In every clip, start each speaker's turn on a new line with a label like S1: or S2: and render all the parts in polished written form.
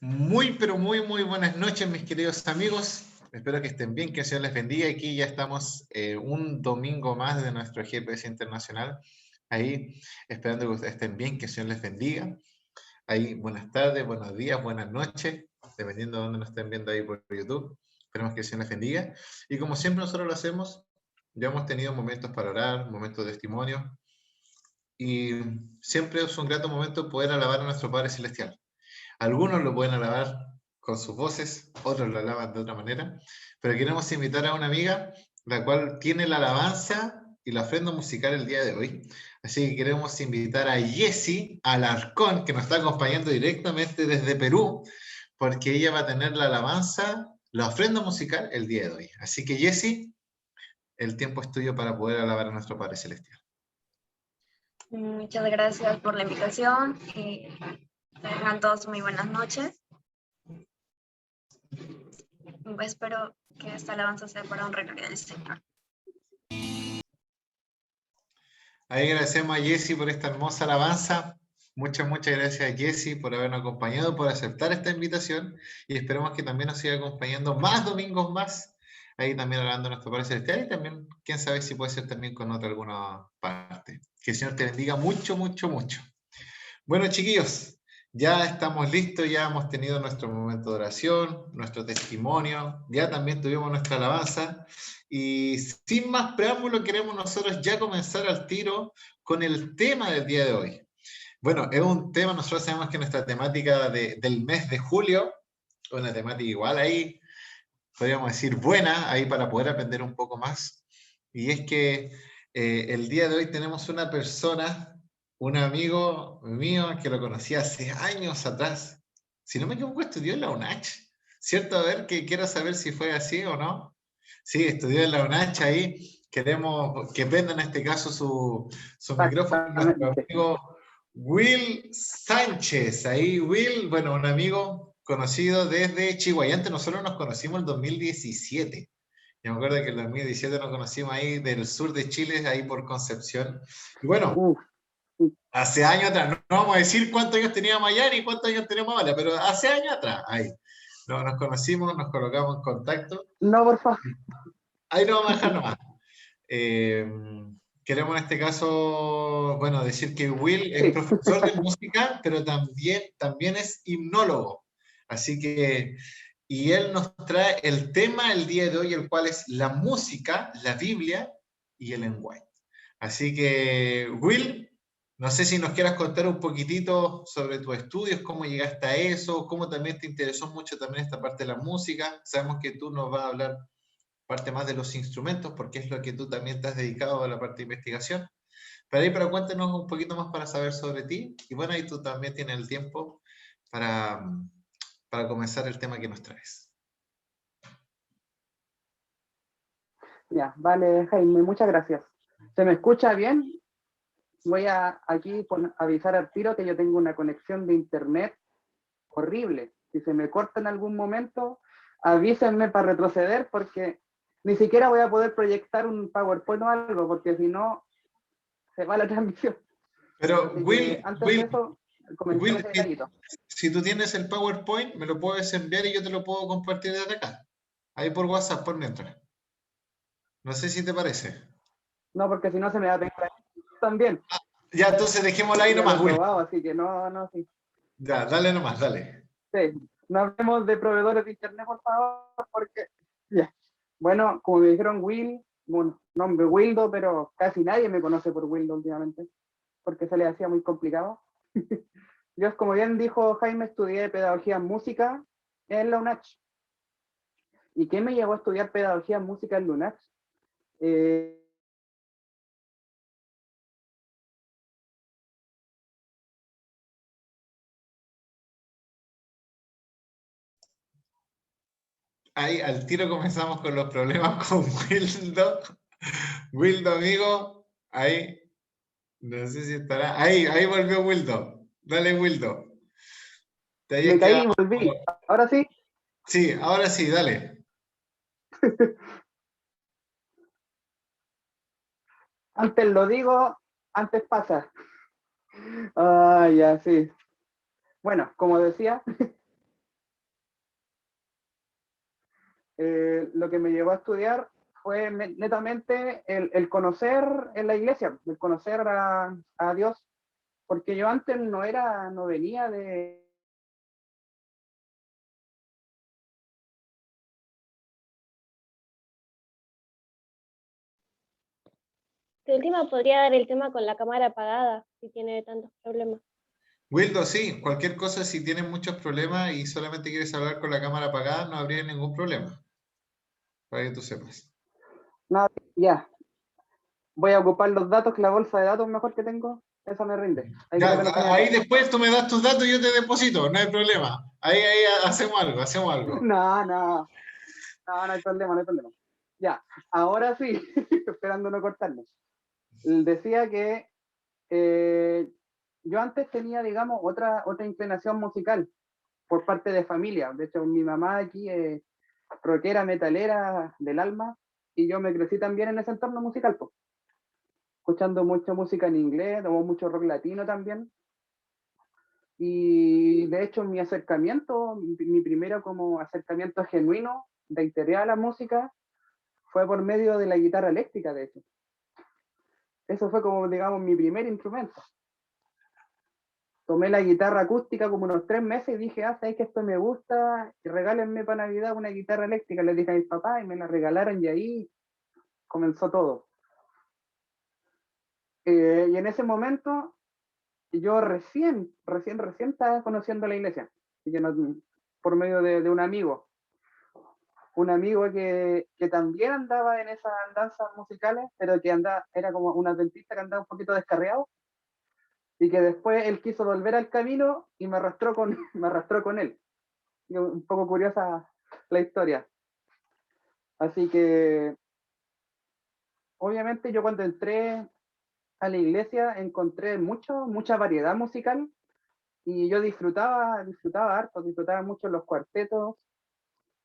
S1: Muy, pero muy buenas noches, mis queridos amigos. Espero que estén bien, que el Señor les bendiga. Aquí ya estamos un domingo más de nuestro GPS Internacional. Ahí, esperando que ustedes estén bien, que el Señor les bendiga. Ahí, buenas tardes, buenos días, buenas noches, dependiendo de dónde nos estén viendo ahí por YouTube. Esperemos que el Señor les bendiga. Y como siempre nosotros lo hacemos, ya hemos tenido momentos para orar, momentos de testimonio. Y siempre es un grato momento poder alabar a nuestro Padre Celestial. Algunos lo pueden alabar con sus voces, otros lo alaban de otra manera, pero queremos invitar a una amiga, la cual tiene la alabanza y la ofrenda musical el día de hoy. Así que queremos invitar a Jessie Alarcón, que nos está acompañando directamente desde Perú, porque ella va a tener la alabanza, la ofrenda musical el día de hoy. Así que Jessie, el tiempo es tuyo para poder alabar a nuestro Padre Celestial.
S2: Muchas gracias por la invitación. Tengan todos muy buenas noches. Espero que esta alabanza sea para un gloria del Señor.
S1: Ahí agradecemos a Jessie por esta hermosa alabanza. Muchas gracias a Jessie por habernos acompañado, por aceptar esta invitación y esperemos que también nos siga acompañando más domingos más. Ahí también hablando de nuestro Padre Celestial y también, quién sabe si puede ser también con otra alguna parte. Que el Señor te bendiga mucho. Bueno, chiquillos, ya estamos listos, ya hemos tenido nuestro momento de oración, nuestro testimonio, ya también tuvimos nuestra alabanza y sin más preámbulo queremos nosotros ya comenzar al tiro con el tema del día de hoy. Bueno, es un tema, nosotros sabemos que nuestra temática del mes de julio, una temática igual ahí, podríamos decir buena, ahí para poder aprender un poco más, y es que el día de hoy tenemos una persona, un amigo mío que lo conocí hace años atrás. Si no me equivoco, estudió en la UNACH. ¿Cierto? A ver, que quiero saber si fue así o no. Sí, estudió en la UNACH ahí. Queremos que prenda en este caso su micrófono nuestro amigo Will Sánchez. Ahí, Will, bueno, un amigo conocido desde Chihuahua. Antes nosotros nos conocimos en 2017. Yo me acuerdo que en el 2017 nos conocimos ahí del sur de Chile, ahí por Concepción. Y bueno, hace años atrás, no vamos a decir cuántos años tenía Mayari y cuántos años tenía Mala, pero hace años atrás, ahí. Nos conocimos, nos colocamos en contacto.
S3: No, por favor.
S1: Ahí lo vamos a dejar nomás. Queremos en este caso, bueno, decir que Will es profesor de música, pero también es himnólogo. Así que, y él nos trae el tema el día de hoy, el cual es la música, la Biblia y el lenguaje. Así que, Will, no sé si nos quieras contar un poquitito sobre tus estudios, cómo llegaste a eso, cómo también te interesó mucho también esta parte de la música. Sabemos que tú nos vas a hablar parte más de los instrumentos, porque es lo que tú también te has dedicado a la parte de investigación. Pero cuéntanos un poquito más para saber sobre ti. Y bueno, ahí tú también tienes el tiempo para comenzar el tema que nos traes.
S3: Ya, vale, Jaime, muchas gracias. ¿Se me escucha bien? Voy a aquí avisar al tiro que yo tengo una conexión de internet horrible. Si se me corta en algún momento, avísenme para retroceder porque ni siquiera voy a poder proyectar un PowerPoint o algo, porque si no, se va la transmisión.
S1: Pero Will,
S3: antes de eso,
S1: Will,
S3: ese detallito.
S1: si tú tienes el PowerPoint, me lo puedes enviar y yo te lo puedo compartir desde acá. Ahí por WhatsApp, por mientras. No sé si te parece.
S3: No, porque si no se me va a pegar también.
S1: Ya, entonces dejémoslo ahí
S3: Ya
S1: nomás,
S3: lo he
S1: Will.
S3: probado, así que no, sí.
S1: Ya, dale nomás, dale.
S3: Sí, no hablemos de proveedores de internet, por favor, porque ya. Bueno, como me dijeron Will, bueno, nombre Wildo, pero casi nadie me conoce por Wildo últimamente, porque se le hacía muy complicado. Yo, como bien dijo Jaime, estudié pedagogía en música en la UNACH. ¿Y qué me llevó a estudiar pedagogía en música en la UNACH?
S1: Ahí al tiro comenzamos con los problemas con Wildo. Wildo, amigo, ahí, no sé si estará. Ahí volvió Wildo. Dale, Wildo. Te habías
S3: Me caí
S1: quedado.
S3: y volví. Ahora sí.
S1: Sí, ahora sí, dale.
S3: Antes lo digo, antes pasa. Ah, ya, sí. Bueno, como decía, lo que me llevó a estudiar fue netamente el conocer en la iglesia, el conocer a Dios, porque yo antes no venía de...
S4: De última podría dar el tema con la cámara apagada, si tiene tantos problemas.
S1: Wildo, sí, cualquier cosa, si tienes muchos problemas y solamente quieres hablar con la cámara apagada, no habría ningún problema, para que tú sepas.
S3: Nada, ya, voy a ocupar los datos, la bolsa de datos mejor que tengo, eso me rinde. Ahí,
S1: Ya,
S3: creo que lo tenía
S1: ahí
S3: acá.
S1: después tú me das tus datos y yo te deposito, no hay problema. Ahí hacemos algo, hacemos algo.
S3: No, no, no, no hay problema, no hay problema. Ya, ahora sí, esperando no cortarnos. Decía que yo antes tenía, digamos, otra inclinación musical por parte de familia. De hecho, mi mamá aquí es rockera, metalera del alma, y yo me crecí también en ese entorno musical, pues, escuchando mucha música en inglés, o mucho rock latino también. Y de hecho, mi acercamiento, mi primero como acercamiento genuino de interés a la música fue por medio de la guitarra eléctrica, de hecho. Eso fue como, digamos, mi primer instrumento. Tomé la guitarra acústica como unos 3 meses y dije, sabes que esto me gusta, y regálenme para Navidad una guitarra eléctrica. Les dije a mis papás y me la regalaron y ahí comenzó todo. Y en ese momento yo recién estaba conociendo la iglesia, y por medio de un amigo que también andaba en esas andanzas musicales, pero que era como un adventista que andaba un poquito descarriado, y que después él quiso volver al camino y me arrastró con él. Y un poco curiosa la historia. Así que, obviamente, yo cuando entré a la iglesia encontré mucha variedad musical, y yo disfrutaba harto, disfrutaba mucho los cuartetos,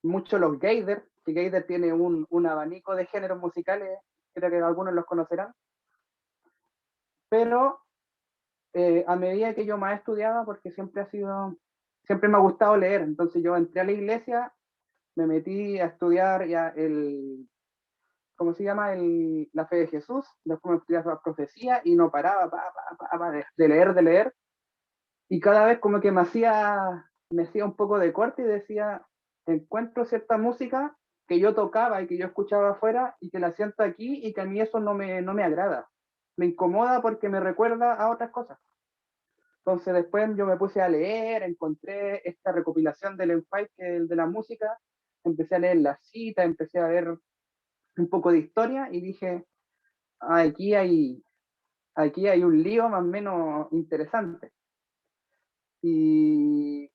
S3: mucho los Geider, que Geider tiene un abanico de géneros musicales, creo que algunos los conocerán, pero a medida que yo más estudiaba, porque siempre me ha gustado leer, entonces yo entré a la iglesia, me metí a estudiar ya ¿cómo se llama? La fe de Jesús, después me estudié la profecía y no paraba de leer, y cada vez como que me hacía un poco de corte y decía, encuentro cierta música que yo tocaba y que yo escuchaba afuera y que la siento aquí y que a mí eso no me agrada. Me incomoda porque me recuerda a otras cosas. Entonces después yo me puse a leer, encontré esta recopilación del Empire, que es el de la música, empecé a leer las citas, empecé a ver un poco de historia y dije, ah, aquí hay un lío más o menos interesante. Y,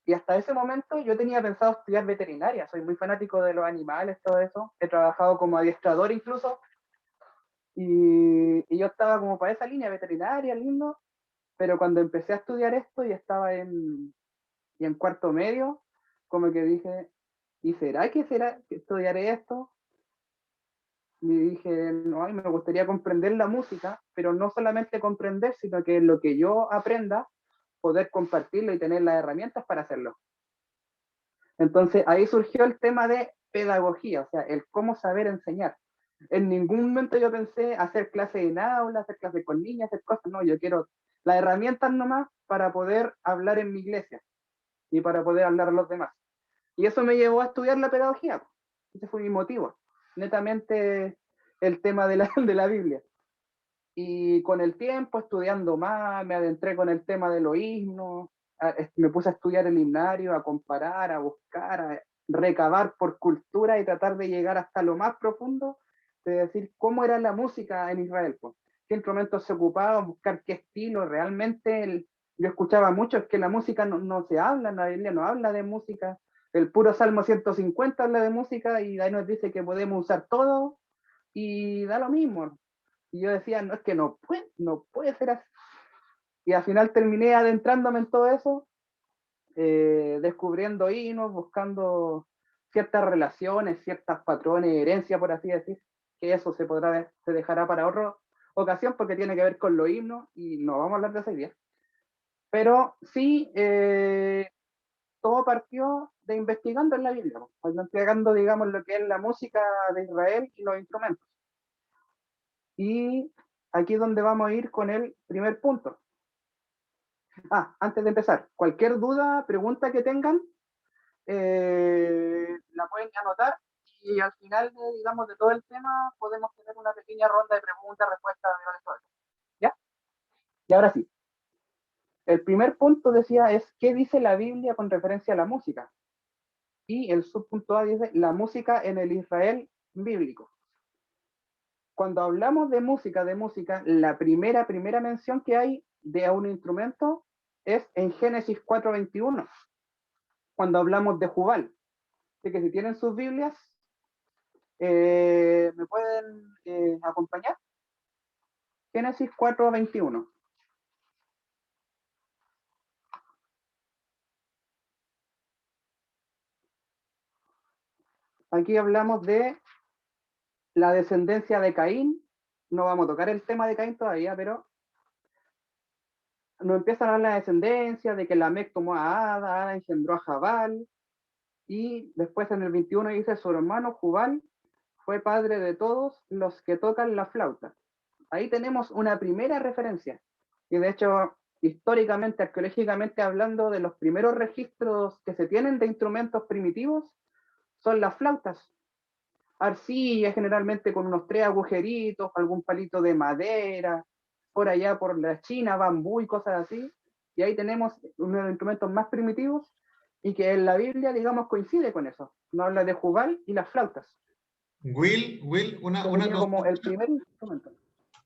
S3: y hasta ese momento yo tenía pensado estudiar veterinaria, soy muy fanático de los animales, todo eso, he trabajado como adiestrador incluso, y yo estaba como para esa línea veterinaria, lindo, pero cuando empecé a estudiar esto y estaba en cuarto medio, como que dije, ¿y será que estudiaré esto? Y dije, no, a mí me gustaría comprender la música, pero no solamente comprender, sino que lo que yo aprenda, poder compartirlo y tener las herramientas para hacerlo. Entonces ahí surgió el tema de pedagogía, o sea, el cómo saber enseñar. En ningún momento yo pensé hacer clases en aula, hacer clases con niñas, hacer cosas, no, yo quiero las herramientas nomás para poder hablar en mi iglesia y para poder hablar a los demás. Y eso me llevó a estudiar la pedagogía. Ese fue mi motivo, netamente el tema de la Biblia. Y con el tiempo, estudiando más, me adentré con el tema de los himnos, me puse a estudiar el himnario, a comparar, a buscar, a recabar por cultura y tratar de llegar hasta lo más profundo, de decir cómo era la música en Israel, pues, qué instrumentos se ocupaban, buscar qué estilo realmente. Yo escuchaba mucho, es que la música no se habla, la Biblia no habla de música, el puro Salmo 150 habla de música y ahí nos dice que podemos usar todo y da lo mismo. Y yo decía, no, es que no puede ser así. Y al final terminé adentrándome en todo eso, descubriendo himnos, buscando ciertas relaciones, ciertas patrones, herencia, por así decir, que eso se dejará para otra ocasión porque tiene que ver con los himnos y no vamos a hablar de ese día. Pero sí, todo partió de investigando en la Biblia, investigando, digamos, lo que es la música de Israel y los instrumentos. Y aquí es donde vamos a ir con el primer punto. Antes de empezar, cualquier duda, pregunta que tengan, la pueden anotar y al final, digamos, de todo el tema podemos tener una pequeña ronda de preguntas, respuestas, ¿ya? Y ahora sí. El primer punto decía es, ¿qué dice la Biblia con referencia a la música? Y el subpunto A dice, la música en el Israel bíblico. Cuando hablamos de música, la primera mención que hay de un instrumento es en Génesis 4:21, cuando hablamos de Jubal. Así que si tienen sus Biblias, ¿me pueden acompañar? Génesis 4:21. Aquí hablamos de la descendencia de Caín. No vamos a tocar el tema de Caín todavía, pero nos empiezan a hablar de la descendencia, de que Lamec tomó a Ada engendró a Jabal, y después en el 21 dice, su hermano Jubal fue padre de todos los que tocan la flauta. Ahí tenemos una primera referencia, y de hecho, históricamente, arqueológicamente hablando, de los primeros registros que se tienen de instrumentos primitivos, son las flautas. Arcilla, generalmente con unos 3 agujeritos, algún palito de madera, por allá por la China, bambú y cosas así, y ahí tenemos uno de los instrumentos más primitivos, y que en la Biblia, digamos, coincide con eso. Nos habla de Jubal y las flautas.
S1: Will,
S3: Sería como el primer instrumento.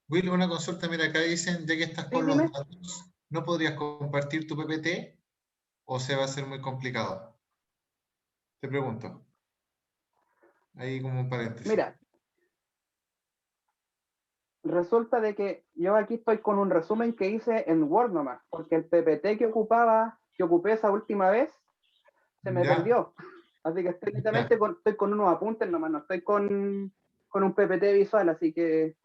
S1: Will, una consulta, mira, acá dicen, ya que estás
S3: Sí,
S1: con los
S3: dime.
S1: datos, ¿no podrías compartir tu PPT o se va a hacer muy complicado? Te pregunto. Ahí como un paréntesis.
S3: Mira, resulta de que yo aquí estoy con un resumen que hice en Word nomás, porque el PPT que ocupé esa última vez, se me
S1: Ya,
S3: perdió. Así que estoy
S1: ya.
S3: estoy con unos apuntes nomás, no estoy con un PPT visual, así que...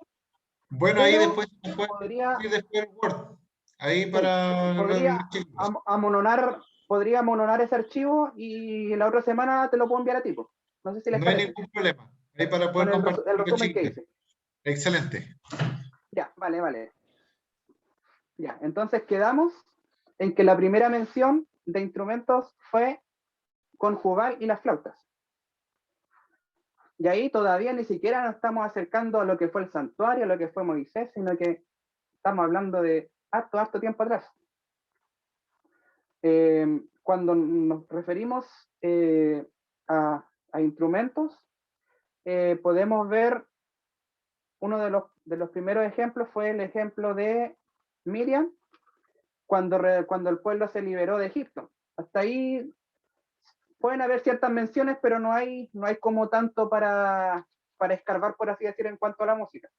S1: Bueno, ahí
S3: Pero
S1: después se puede
S3: podría,
S1: compartir después el Word. Ahí
S3: sí,
S1: para
S3: podría
S1: los chicos.
S3: amononar ese archivo y la otra semana te lo puedo enviar a ti, po. No sé si les
S1: No hay
S3: parece,
S1: ningún problema. Ahí para
S3: con
S1: poder compartir
S3: el
S1: con los
S3: resumen que
S1: chiquillos.
S3: hice.
S1: Excelente.
S3: Ya, vale. Ya, entonces quedamos en que la primera mención de instrumentos fue con Jubal y las flautas. Y ahí todavía ni siquiera nos estamos acercando a lo que fue el santuario, a lo que fue Moisés, sino que estamos hablando de harto tiempo atrás. Cuando nos referimos a instrumentos, podemos ver uno de los primeros ejemplos fue el ejemplo de Miriam, cuando el pueblo se liberó de Egipto. Hasta ahí pueden haber ciertas menciones, pero no hay como tanto para escarbar, por así decir, en cuanto a la música.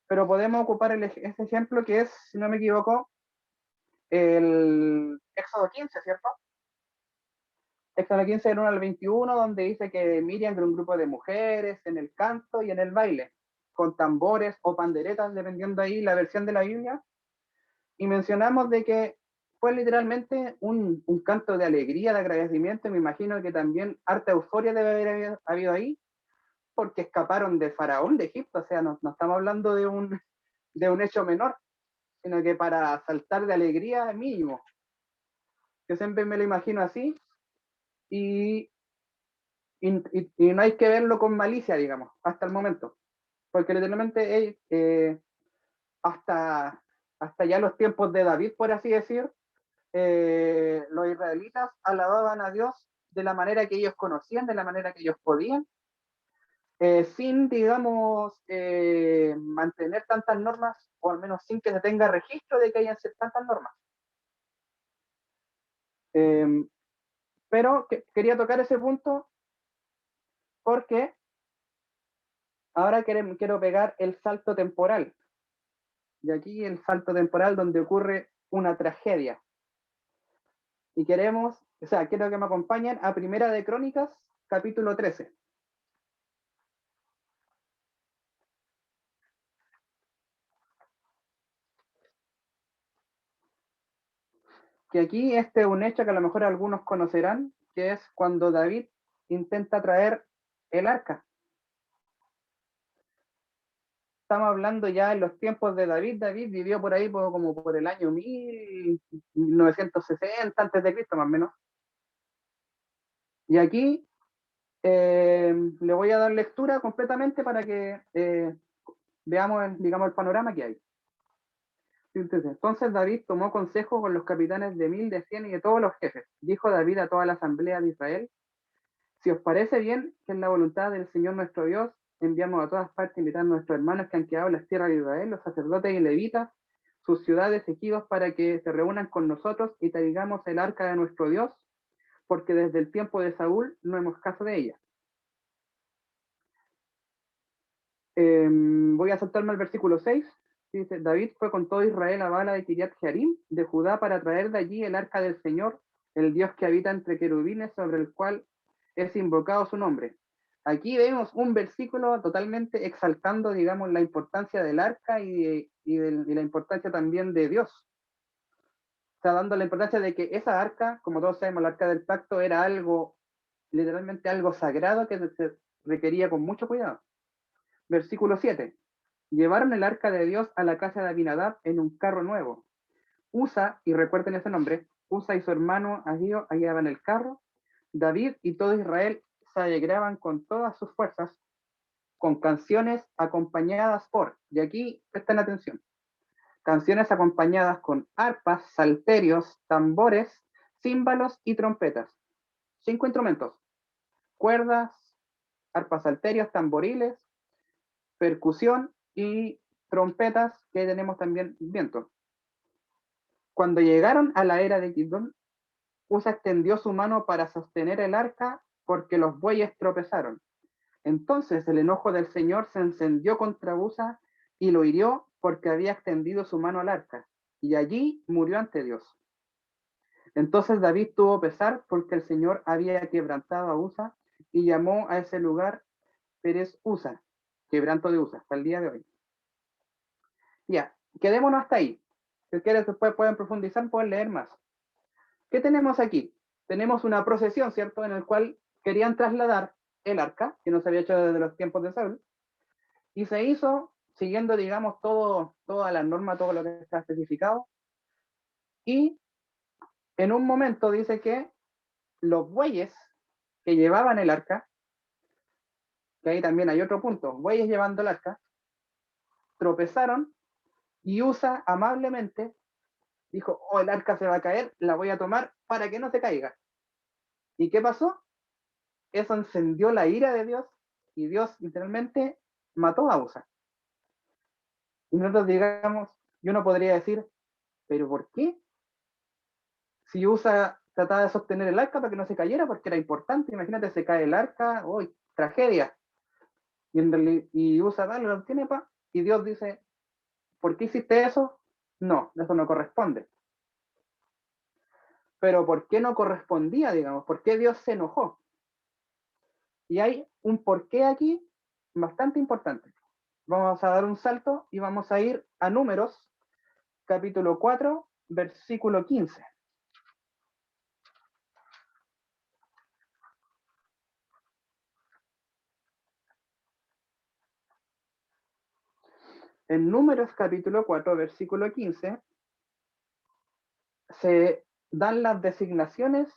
S3: Pero podemos ocupar ese ejemplo que es, si no me equivoco, el Éxodo 15, ¿cierto? Éxodo 15 del 1 al 21, donde dice que Miriam era un grupo de mujeres en el canto y en el baile, con tambores o panderetas, dependiendo ahí la versión de la Biblia. Y mencionamos de que fue literalmente un canto de alegría, de agradecimiento, y me imagino que también harta euforia debe haber habido ahí, porque escaparon de Faraón de Egipto, o sea, no estamos hablando de un hecho menor, sino que para saltar de alegría mínimo. Yo siempre me lo imagino así, y no hay que verlo con malicia, digamos, hasta el momento, porque literalmente hasta ya los tiempos de David, por así decir, los israelitas alababan a Dios de la manera que ellos conocían, de la manera que ellos podían, sin, digamos, mantener tantas normas, o al menos sin que se tenga registro de que hayan tantas normas. Pero quería tocar ese punto porque ahora quiero pegar el salto temporal. Y aquí el salto temporal donde ocurre una tragedia. Y quiero que me acompañen a Primera de Crónicas, capítulo 13. que aquí este es un hecho que a lo mejor algunos conocerán, que es cuando David intenta traer el arca. Estamos hablando ya en los tiempos de David. David vivió por ahí como por el año 1960 antes de Cristo, más o menos. Y aquí le voy a dar lectura completamente para que veamos, digamos, el panorama que hay. Entonces David tomó consejo con los capitanes de 1000, de 100 y de todos los jefes. Dijo David a toda la asamblea de Israel: si os parece bien, que es la voluntad del Señor nuestro Dios, enviamos a todas partes a invitar a nuestros hermanos que han quedado en las tierras de Israel, los sacerdotes y levitas, sus ciudades, ejidos, para que se reúnan con nosotros y traigamos el arca de nuestro Dios, porque desde el tiempo de Saúl no hemos caso de ella. Voy a saltarme al versículo 6. Dice: David fue con todo Israel a Bala de Kiriat Jearim, de Judá, para traer de allí el arca del Señor, el Dios que habita entre querubines, sobre el cual es invocado su nombre. Aquí vemos un versículo totalmente exaltando, digamos, la importancia del arca y la importancia también de Dios. Está dando la importancia de que esa arca, como todos sabemos, la arca del pacto era algo, literalmente algo sagrado que se requería con mucho cuidado. Versículo 7. Llevaron el arca de Dios a la casa de Abinadab en un carro nuevo. Usa, y recuerden ese nombre, Usa y su hermano Agío guiaban el carro. David y todo Israel se alegraban con todas sus fuerzas, con canciones acompañadas por, y aquí presten atención, canciones acompañadas con arpas, salterios, tambores, címbalos y trompetas. 5 instrumentos: cuerdas, arpas, salterios, tamboriles, percusión y trompetas, que tenemos también viento. Cuando llegaron a la era de Kidón, Usa extendió su mano para sostener el arca porque los bueyes tropezaron. Entonces el enojo del Señor se encendió contra Usa y lo hirió porque había extendido su mano al arca, y allí murió ante Dios. Entonces David tuvo pesar porque el Señor había quebrantado a Usa y llamó a ese lugar Perez Usa, quebranto de Usa, hasta el día de hoy. Ya, quedémonos hasta ahí. Si quieres, después pueden profundizar, pueden leer más. ¿Qué tenemos aquí? Tenemos una procesión, ¿cierto? En el cual querían trasladar el arca, que no se había hecho desde los tiempos de Saúl, y se hizo siguiendo, digamos, toda la norma, todo lo que está especificado, y en un momento dice que los bueyes que llevaban el arca, que ahí también hay otro punto, bueyes llevando el arca, tropezaron, y Usa amablemente dijo: oh, el arca se va a caer, la voy a tomar para que no se caiga. ¿Y qué pasó? Eso encendió la ira de Dios, y Dios literalmente mató a Usa. Y nosotros, digamos, yo no podría decir, ¿pero por qué? Si Usa trataba de sostener el arca para que no se cayera, porque era importante. Imagínate, se cae el arca, ¡uy, tragedia! Y Usa dale, lo tiene, y Dios dice: ¿por qué hiciste eso? No, eso no corresponde. Pero ¿por qué no correspondía, digamos? ¿Por qué Dios se enojó? Y hay un porqué aquí bastante importante. Vamos a dar un salto y vamos a ir a Números, capítulo 4, versículo 15. En Números, capítulo 4, versículo 15, se dan las designaciones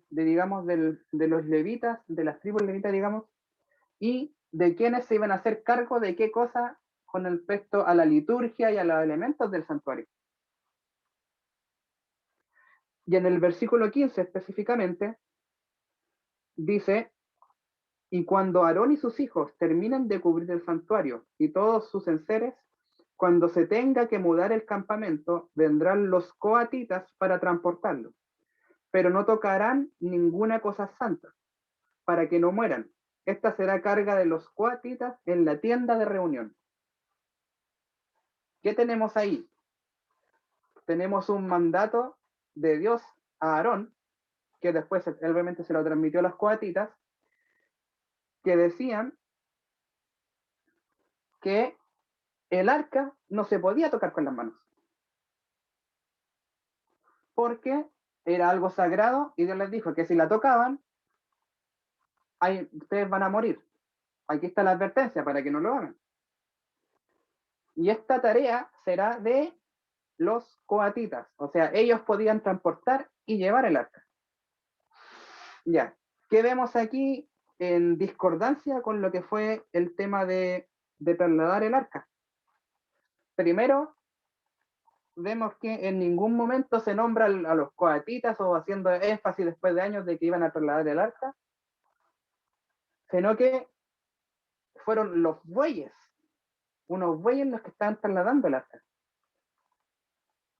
S3: digamos, de los levitas, de las tribus levitas, digamos, y de quienes se iban a hacer cargo de qué cosa con respecto a la liturgia y a los elementos del santuario. Y en el versículo 15 específicamente dice: y cuando Aarón y sus hijos terminen de cubrir el santuario y todos sus enseres, cuando se tenga que mudar el campamento, vendrán los coatitas para transportarlo, pero no tocarán ninguna cosa santa, para que no mueran. Esta será carga de los coatitas en la tienda de reunión. ¿Qué tenemos ahí? Tenemos un mandato de Dios a Aarón, que después obviamente se lo transmitió a los coatitas, que decían que el arca no se podía tocar con las manos. porque era algo sagrado y Dios les dijo que si la tocaban, ustedes van a morir. Aquí está la advertencia para que no lo hagan. Y esta tarea será de los coatitas, o sea, ellos podían transportar y llevar el arca. Ya, ¿qué vemos aquí en discordancia con lo que fue el tema de trasladar el arca? Primero, vemos que en ningún momento se nombra a los coatitas o haciendo énfasis después de años de que iban a trasladar el arca, sino que fueron los bueyes, unos bueyes los que estaban trasladando el arca.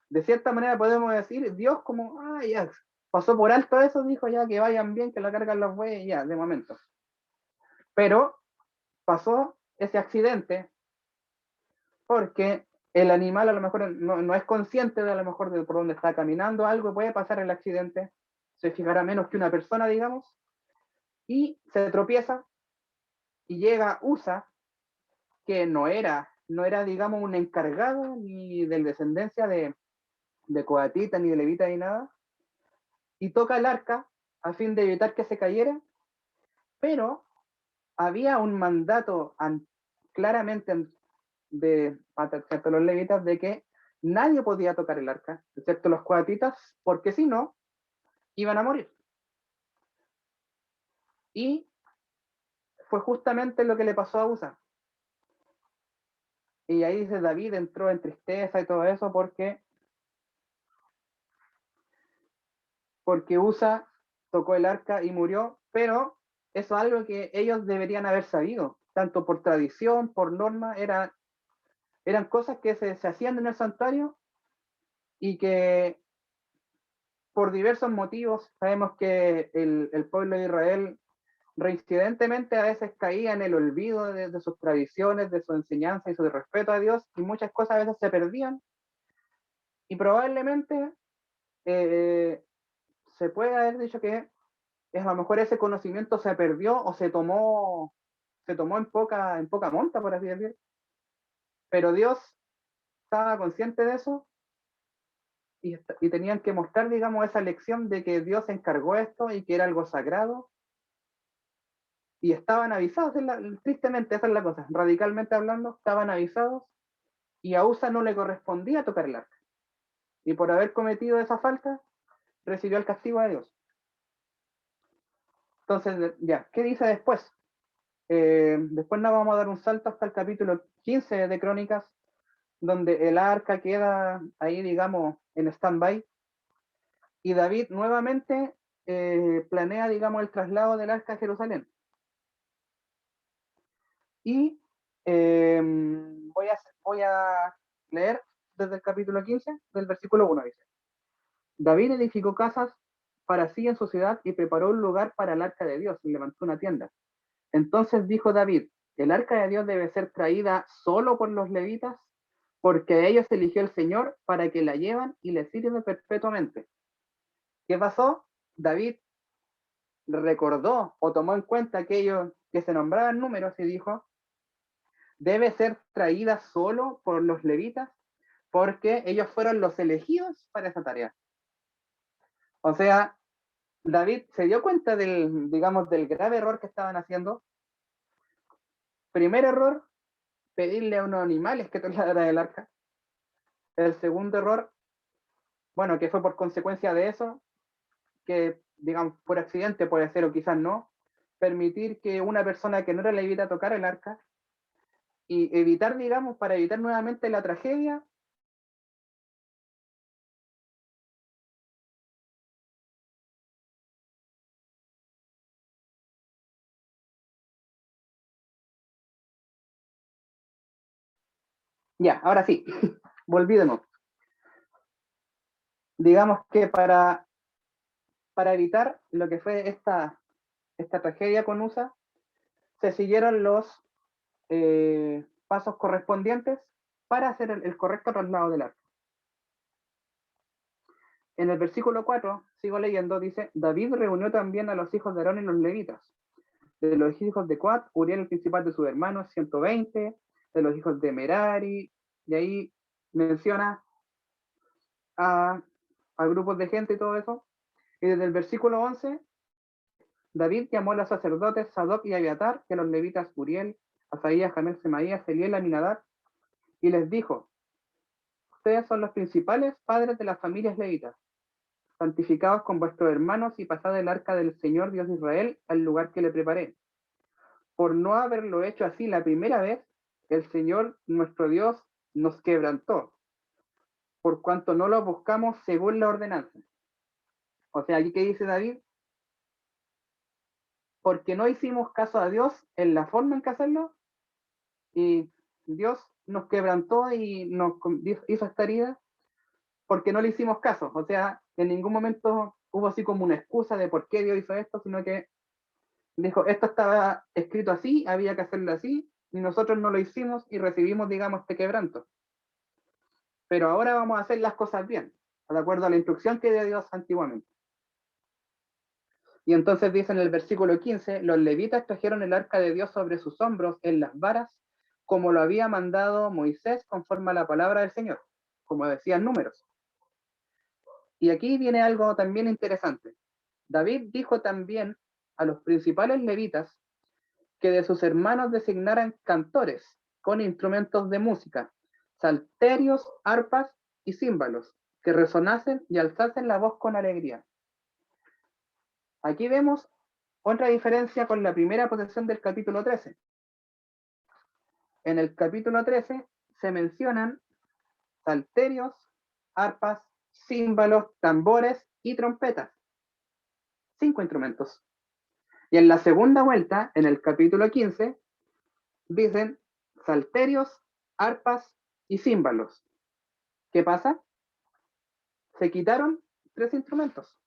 S3: De cierta manera podemos decir, Dios como, ya, pasó por alto eso, dijo ya que vayan bien, que la cargan los bueyes, ya, de momento. Pero pasó ese accidente porque el animal a lo mejor no es consciente de a lo mejor de por dónde está caminando, algo puede pasar el accidente, se fijará menos que una persona, digamos, y se tropieza y llega Usa, que no era, digamos, un encargado ni de descendencia de coatita, ni de levita, ni nada, y toca el arca a fin de evitar que se cayera, pero había un mandato claramente de los levitas de que nadie podía tocar el arca, excepto los coatitas, porque si no, iban a morir. Y fue justamente lo que le pasó a Usa. Y ahí dice, David entró en tristeza y todo eso porque Usa tocó el arca y murió, pero eso es algo que ellos deberían haber sabido, tanto por tradición, por norma, eran cosas que se hacían en el santuario y que por diversos motivos sabemos que el pueblo de Israel reincidentemente a veces caía en el olvido de sus tradiciones, de su enseñanza y su respeto a Dios, y muchas cosas a veces se perdían, y probablemente se puede haber dicho que a lo mejor ese conocimiento se perdió o se tomó en poca monta, por así decir, pero Dios estaba consciente de eso y tenían que mostrar, digamos, esa lección de que Dios encargó esto y que era algo sagrado, y estaban avisados, tristemente esa es la cosa, radicalmente hablando, estaban avisados, y a Usa no le correspondía tocar el arca, y por haber cometido esa falta, recibió el castigo de Dios. Entonces, ya, ¿qué dice después? Después nos vamos a dar un salto hasta el capítulo 15 de Crónicas, donde el arca queda ahí, digamos, en stand-by, y David nuevamente planea, digamos, el traslado del arca a Jerusalén. Y voy a leer desde el capítulo 15, del versículo 1, dice: David edificó casas para sí en su ciudad y preparó un lugar para el arca de Dios y levantó una tienda. Entonces dijo David, el arca de Dios debe ser traída solo por los levitas, porque a ellos eligió el Señor para que la llevan y le sirven perpetuamente. ¿Qué pasó? David recordó o tomó en cuenta aquellos que se nombraban números y dijo, debe ser traída solo por los levitas, porque ellos fueron los elegidos para esa tarea. O sea, David se dio cuenta del grave error que estaban haciendo. Primer error, pedirle a unos animales que trasladaran el arca. El segundo error, bueno, que fue por consecuencia de eso, que digamos por accidente puede ser o quizás no, permitir que una persona que no era levita tocara el arca y evitar, digamos, para evitar nuevamente la tragedia. Ya, ahora sí, volví de nuevo. Digamos que para evitar lo que fue esta tragedia con USA, se siguieron los pasos correspondientes para hacer el correcto traslado del arca. En el versículo 4, sigo leyendo, dice, David reunió también a los hijos de Aarón y los levitas. De los hijos de Coat, Uriel el principal de sus hermanos, 120, de los hijos de Merari, y ahí menciona a a grupos de gente y todo eso. Y desde el versículo 11, David llamó a los sacerdotes Sadoc y Abiatar, y a los levitas Uriel, Asaías, Jamel, Semaías, Eliel, Aminadab, y les dijo: ustedes son los principales padres de las familias levitas. Santificados con vuestros hermanos y pasad el arca del Señor Dios de Israel al lugar que le preparé. Por no haberlo hecho así la primera vez, el Señor nuestro Dios nos quebrantó, por cuanto no lo buscamos según la ordenanza. O sea, aquí que dice David, porque no hicimos caso a Dios en la forma en que hacerlo, y Dios nos quebrantó y nos hizo esta herida porque no le hicimos caso. O sea, en ningún momento hubo así como una excusa de por qué Dios hizo esto, sino que dijo, esto estaba escrito así, había que hacerlo así, y nosotros no lo hicimos y recibimos, digamos, este quebranto. Pero ahora vamos a hacer las cosas bien, de acuerdo a la instrucción que dio Dios antiguamente. Y entonces dice en el versículo 15, los levitas trajeron el arca de Dios sobre sus hombros en las varas, como lo había mandado Moisés conforme a la palabra del Señor, como decían Números. Y aquí viene algo también interesante. David dijo también a los principales levitas que de sus hermanos designaran cantores con instrumentos de música, salterios, arpas y címbalos, que resonasen y alzasen la voz con alegría. Aquí vemos otra diferencia con la primera posesión del capítulo 13. En el capítulo 13 se mencionan salterios, arpas, címbalos, tambores y trompetas. 5 instrumentos. Y en la segunda vuelta, en el capítulo 15, dicen salterios, arpas y címbalos. ¿Qué pasa? Se quitaron 3 instrumentos.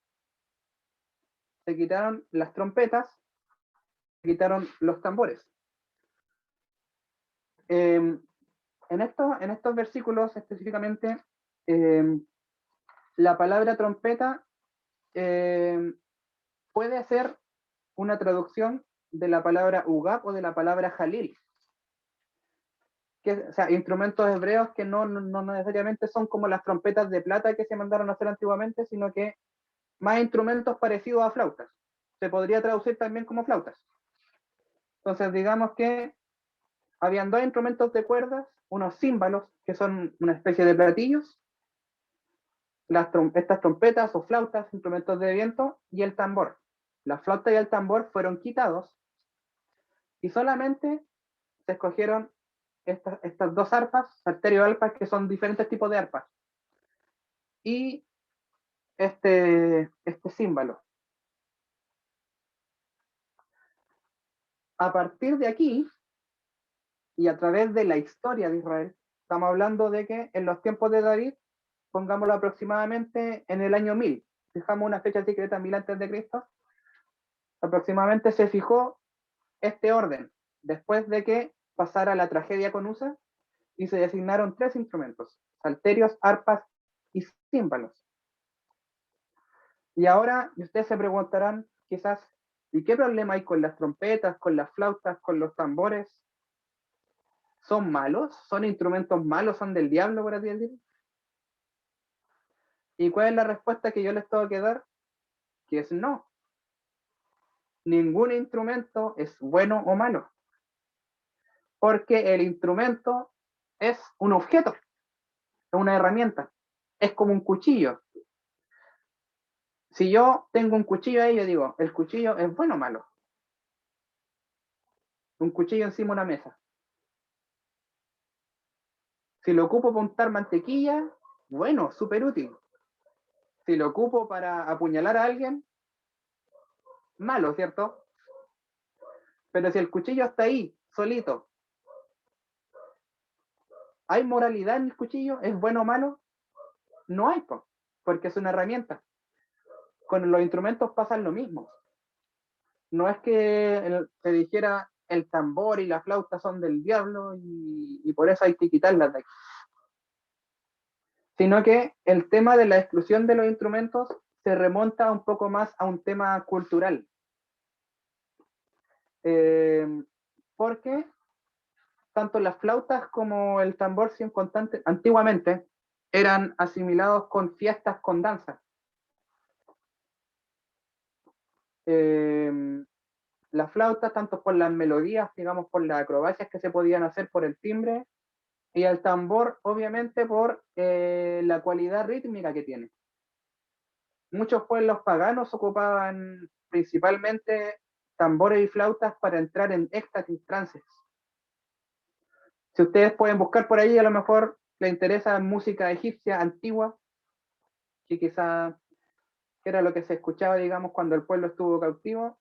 S3: Se quitaron las trompetas, se quitaron los tambores. En estos versículos específicamente, la palabra trompeta puede ser una traducción de la palabra ugab o de la palabra jalil, o sea, instrumentos hebreos que no necesariamente son como las trompetas de plata que se mandaron a hacer antiguamente, sino que más instrumentos parecidos a flautas. Se podría traducir también como flautas. Entonces, digamos que habían 2 instrumentos de cuerdas, unos címbalos, que son una especie de platillos, estas trompetas o flautas, instrumentos de viento, y el tambor. La flauta y el tambor fueron quitados y solamente se escogieron estas 2 arpas, salterio y arpas, que son diferentes tipos de arpas, y este címbalo. A partir de aquí, y a través de la historia de Israel, estamos hablando de que en los tiempos de David, pongámoslo aproximadamente en el año 1000, fijamos una fecha secreta 1000 antes de Cristo, aproximadamente se fijó este orden, después de que pasara la tragedia con Usa, y se designaron 3 instrumentos, salterios, arpas y címbalos. Y ahora ustedes se preguntarán quizás, ¿y qué problema hay con las trompetas, con las flautas, con los tambores? ¿Son malos? ¿Son instrumentos malos? ¿Son del diablo, por así decirlo? ¿Y cuál es la respuesta que yo les tengo que dar? Que es no. Ningún instrumento es bueno o malo. Porque el instrumento es un objeto, es una herramienta. Es como un cuchillo. Si yo tengo un cuchillo ahí, yo digo, ¿el cuchillo es bueno o malo? Un cuchillo encima de una mesa. Si lo ocupo para untar mantequilla, bueno, súper útil. Si lo ocupo para apuñalar a alguien, malo, ¿cierto? Pero si el cuchillo está ahí, solito, ¿hay moralidad en el cuchillo? ¿Es bueno o malo? No hay, porque es una herramienta. Con los instrumentos pasa lo mismo. No es que se dijera el tambor y la flauta son del diablo y por eso hay que quitarlas de aquí. Sino que el tema de la exclusión de los instrumentos se remonta un poco más a un tema cultural. Porque tanto las flautas como el tambor son constantes, antiguamente, eran asimilados con fiestas con danza. Las flautas, tanto por las melodías, digamos, por las acrobacias que se podían hacer por el timbre, y el tambor, obviamente, por la cualidad rítmica que tiene. Muchos pueblos paganos ocupaban principalmente tambores y flautas para entrar en éxtasis, trances. Si ustedes pueden buscar por ahí, a lo mejor les interesa música egipcia antigua, que quizá era lo que se escuchaba, digamos, cuando el pueblo estuvo cautivo,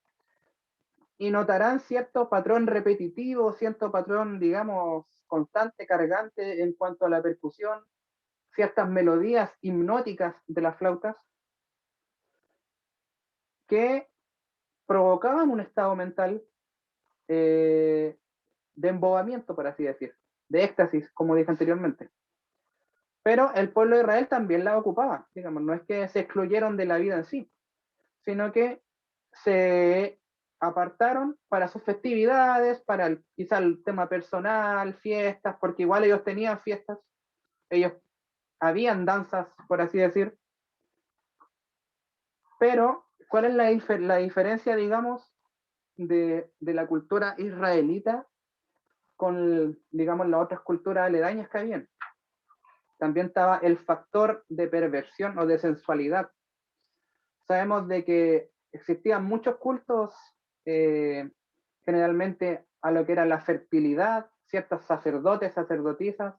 S3: y notarán cierto patrón repetitivo, cierto patrón, digamos, constante, cargante en cuanto a la percusión, ciertas melodías hipnóticas de las flautas que provocaban un estado mental de embobamiento, por así decir, de éxtasis, como dije anteriormente. Pero el pueblo de Israel también la ocupaba, digamos, no es que se excluyeron de la vida en sí, sino que se apartaron para sus festividades, para quizá el tema personal, fiestas, porque igual ellos tenían fiestas, ellos habían danzas, por así decir, pero ¿cuál es la diferencia, digamos, de la cultura israelita con, digamos, las otras culturas aledañas que habían? También estaba el factor de perversión o de sensualidad. Sabemos de que existían muchos cultos, generalmente a lo que era la fertilidad, ciertos sacerdotes, sacerdotisas,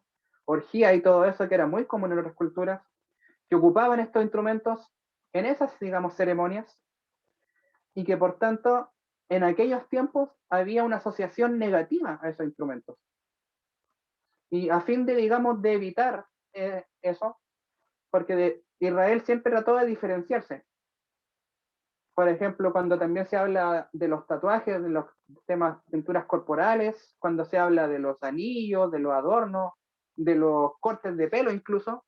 S3: orgía y todo eso que era muy común en otras culturas, que ocupaban estos instrumentos en esas, digamos, ceremonias, y que por tanto en aquellos tiempos había una asociación negativa a esos instrumentos. Y a fin de, digamos, de evitar eso, porque Israel siempre trató de diferenciarse. Por ejemplo, cuando también se habla de los tatuajes, de los temas, pinturas corporales, cuando se habla de los anillos, de los adornos, de los cortes de pelo incluso,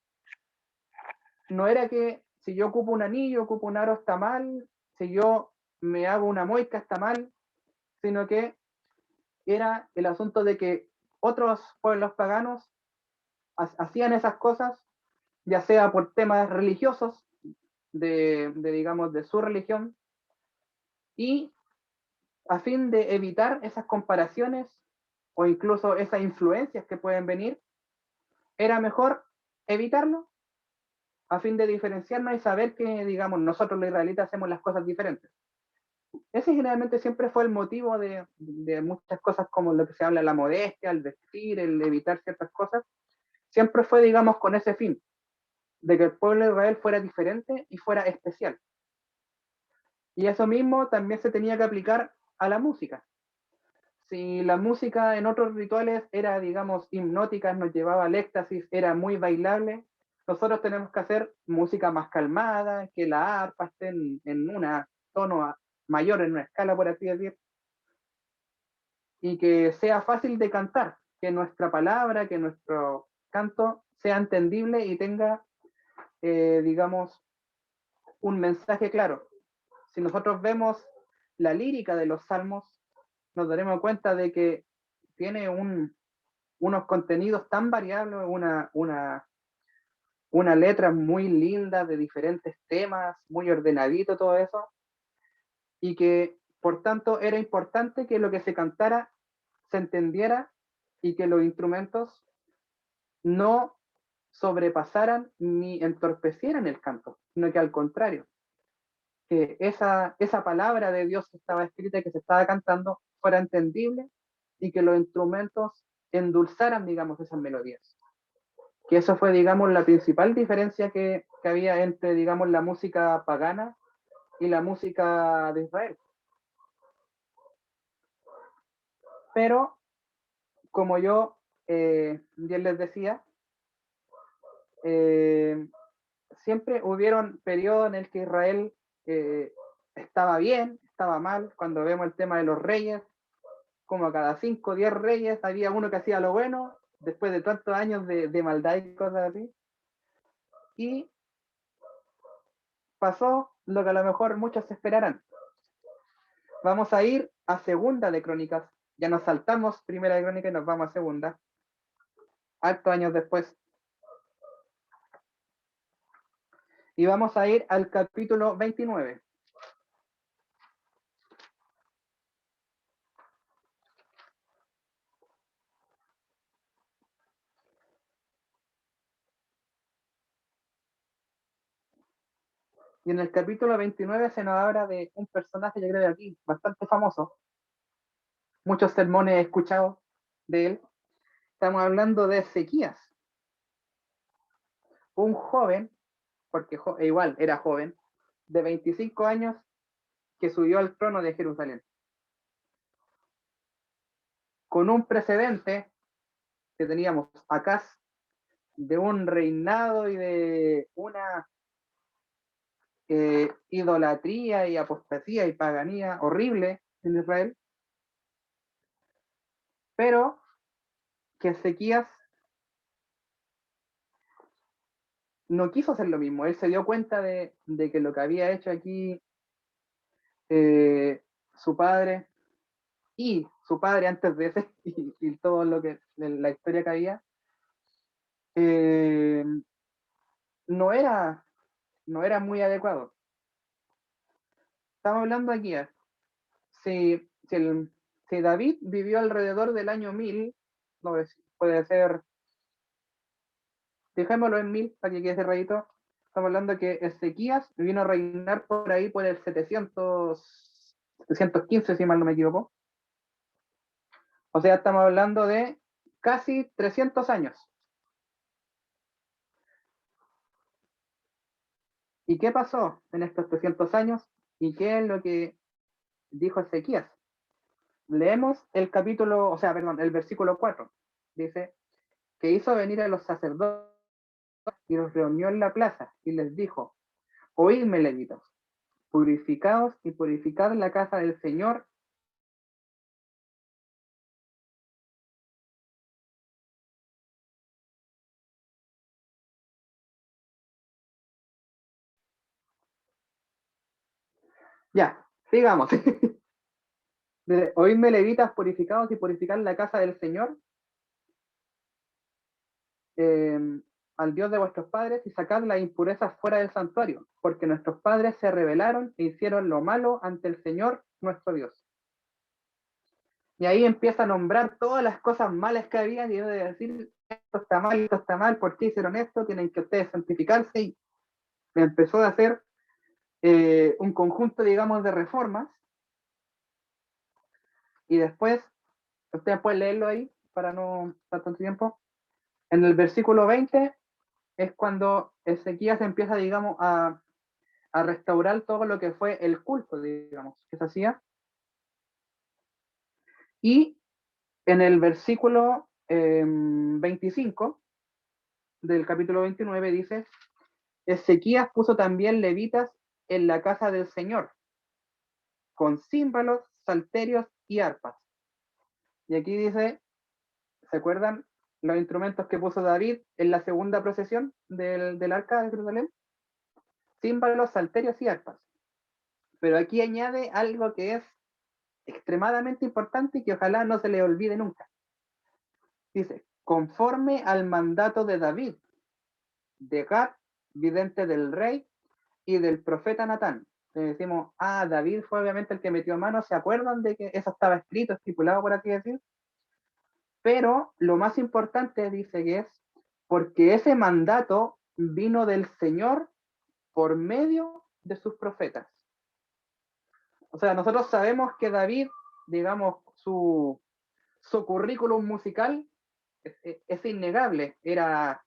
S3: no era que si yo ocupo un anillo, ocupo un aro está mal, si yo me hago una moica está mal, sino que era el asunto de que otros pueblos paganos hacían esas cosas, ya sea por temas religiosos, digamos, de su religión, y a fin de evitar esas comparaciones o incluso esas influencias que pueden venir, era mejor evitarlo a fin de diferenciarnos y saber que, digamos, nosotros los israelitas hacemos las cosas diferentes. Ese generalmente siempre fue el motivo de muchas cosas como lo que se habla, la modestia, el vestir, el evitar ciertas cosas. Siempre fue, digamos, con ese fin, de que el pueblo de Israel fuera diferente y fuera especial. Y eso mismo también se tenía que aplicar a la música. Si la música en otros rituales era, digamos, hipnótica, nos llevaba al éxtasis, era muy bailable, nosotros tenemos que hacer música más calmada, que la arpa esté en un tono mayor, en una escala, por así decir, y que sea fácil de cantar, que nuestra palabra, que nuestro canto sea entendible y tenga, digamos, un mensaje claro. Si nosotros vemos la lírica de los salmos, nos daremos cuenta de que tiene unos contenidos tan variables, una letra muy linda de diferentes temas, muy ordenadito todo eso, y que por tanto era importante que lo que se cantara se entendiera y que los instrumentos no sobrepasaran ni entorpecieran el canto, sino que al contrario, que esa palabra de Dios que estaba escrita y que se estaba cantando fuera entendible y que los instrumentos endulzaran, digamos, esas melodías. Que eso fue, digamos, la principal diferencia que había entre, digamos, la música pagana y la música de Israel. Pero, como yo bien les decía, siempre hubieron periodos en el que Israel estaba bien, estaba mal. Cuando vemos el tema de los reyes, como cada 5 o 10 reyes había uno que hacía lo bueno, después de tantos años de maldad y cosas así. Y pasó lo que a lo mejor muchos esperarán. Vamos a ir a segunda de Crónicas. Ya nos saltamos primera de Crónicas y nos vamos a segunda. Hartos años después. Y vamos a ir al capítulo 29. Y en el capítulo 29 se nos habla de un personaje, yo creo, de aquí, bastante famoso. Muchos sermones he escuchado de él. Estamos hablando de Ezequías, un joven, porque igual era joven, de 25 años, que subió al trono de Jerusalén. Con un precedente que teníamos acá de un reinado y de una idolatría y apostasía y paganía horrible en Israel, pero que Ezequías no quiso hacer lo mismo. Él se dio cuenta de que lo que había hecho aquí su padre y su padre antes de ese y todo lo que la historia que había no era muy adecuado. Estamos hablando aquí, si David vivió alrededor del año 1000, no puede ser, dejémoslo en 1000 para que quede cerradito. Estamos hablando que Ezequías vino a reinar por ahí por el 715, si mal no me equivoco. O sea, estamos hablando de casi 300 años. ¿Y qué pasó en estos 300 años? ¿Y qué es lo que dijo Ezequías? Leemos el capítulo, o sea, perdón, el versículo 4. Dice que hizo venir a los sacerdotes y los reunió en la plaza y les dijo: oídme, levitas, purificaos y purificad la casa del Señor. Ya, sigamos. Oídme, levitas, purificados y purificad la casa del Señor, eh, al Dios de vuestros padres, y sacad las impurezas fuera del santuario, porque nuestros padres se rebelaron e hicieron lo malo ante el Señor nuestro Dios. Y ahí empieza a nombrar todas las cosas malas que habían y de decir: esto está mal, ¿por qué hicieron esto? Tienen que ustedes santificarse. Y empezó a hacer un conjunto, digamos, de reformas. Y después, ustedes pueden leerlo ahí para no estar tanto tiempo. En el versículo 20 es cuando Ezequías empieza, digamos, a restaurar todo lo que fue el culto, digamos, que se hacía. Y en el versículo 25 del capítulo 29 dice: Ezequías puso también levitas en la casa del Señor, con címbalos, salterios y arpas. Y aquí dice, ¿se acuerdan los instrumentos que puso David en la segunda procesión del arca de Jerusalén? Címbalos, salterios y arpas. Pero aquí añade algo que es extremadamente importante y que ojalá no se le olvide nunca. Dice: conforme al mandato de David, de Gad, vidente del rey, y del profeta Natán. Le decimos: David fue obviamente el que metió mano. ¿Se acuerdan de que eso estaba escrito, estipulado, por así decir? Pero lo más importante dice que es porque ese mandato vino del Señor por medio de sus profetas. O sea, nosotros sabemos que David, digamos, su currículum musical es innegable. Era,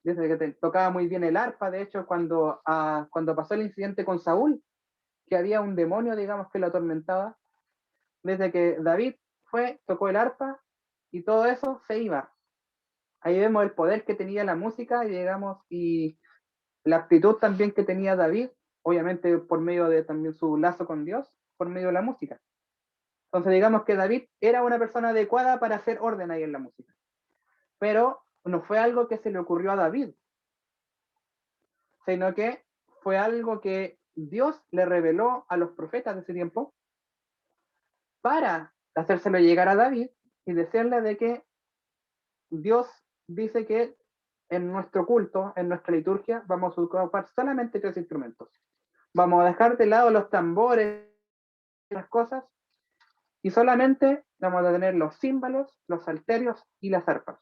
S3: desde que tocaba muy bien el arpa. De hecho, cuando pasó el incidente con Saúl, que había un demonio, digamos, que lo atormentaba, desde que David tocó el arpa y todo eso se iba. Ahí vemos el poder que tenía la música y, digamos, y la actitud también que tenía David, obviamente por medio de también su lazo con Dios, por medio de la música. Entonces digamos que David era una persona adecuada para hacer orden ahí en la música. Pero no fue algo que se le ocurrió a David, sino que fue algo que Dios le reveló a los profetas de ese tiempo para hacérselo llegar a David y decirle de que Dios dice que en nuestro culto, en nuestra liturgia, vamos a ocupar solamente 3 instrumentos. Vamos a dejar de lado los tambores y las cosas, y solamente vamos a tener los címbalos, los salterios y las arpas.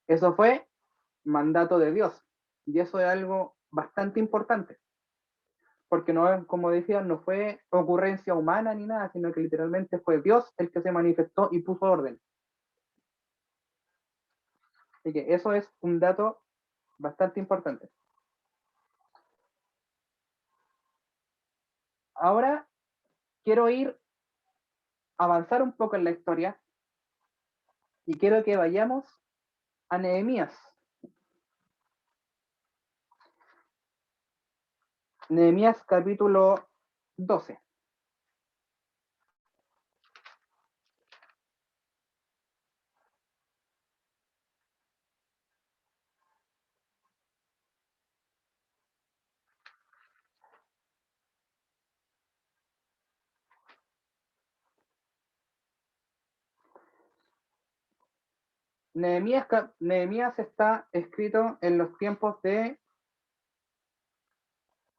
S3: Eso fue mandato de Dios, y eso es algo bastante importante, porque no, como decía, no fue ocurrencia humana ni nada, sino que literalmente fue Dios el que se manifestó y puso orden. Así que eso es un dato bastante importante. Ahora quiero avanzar un poco en la historia y quiero que vayamos a Nehemías. Nehemías capítulo 12. Nehemías está escrito en los tiempos de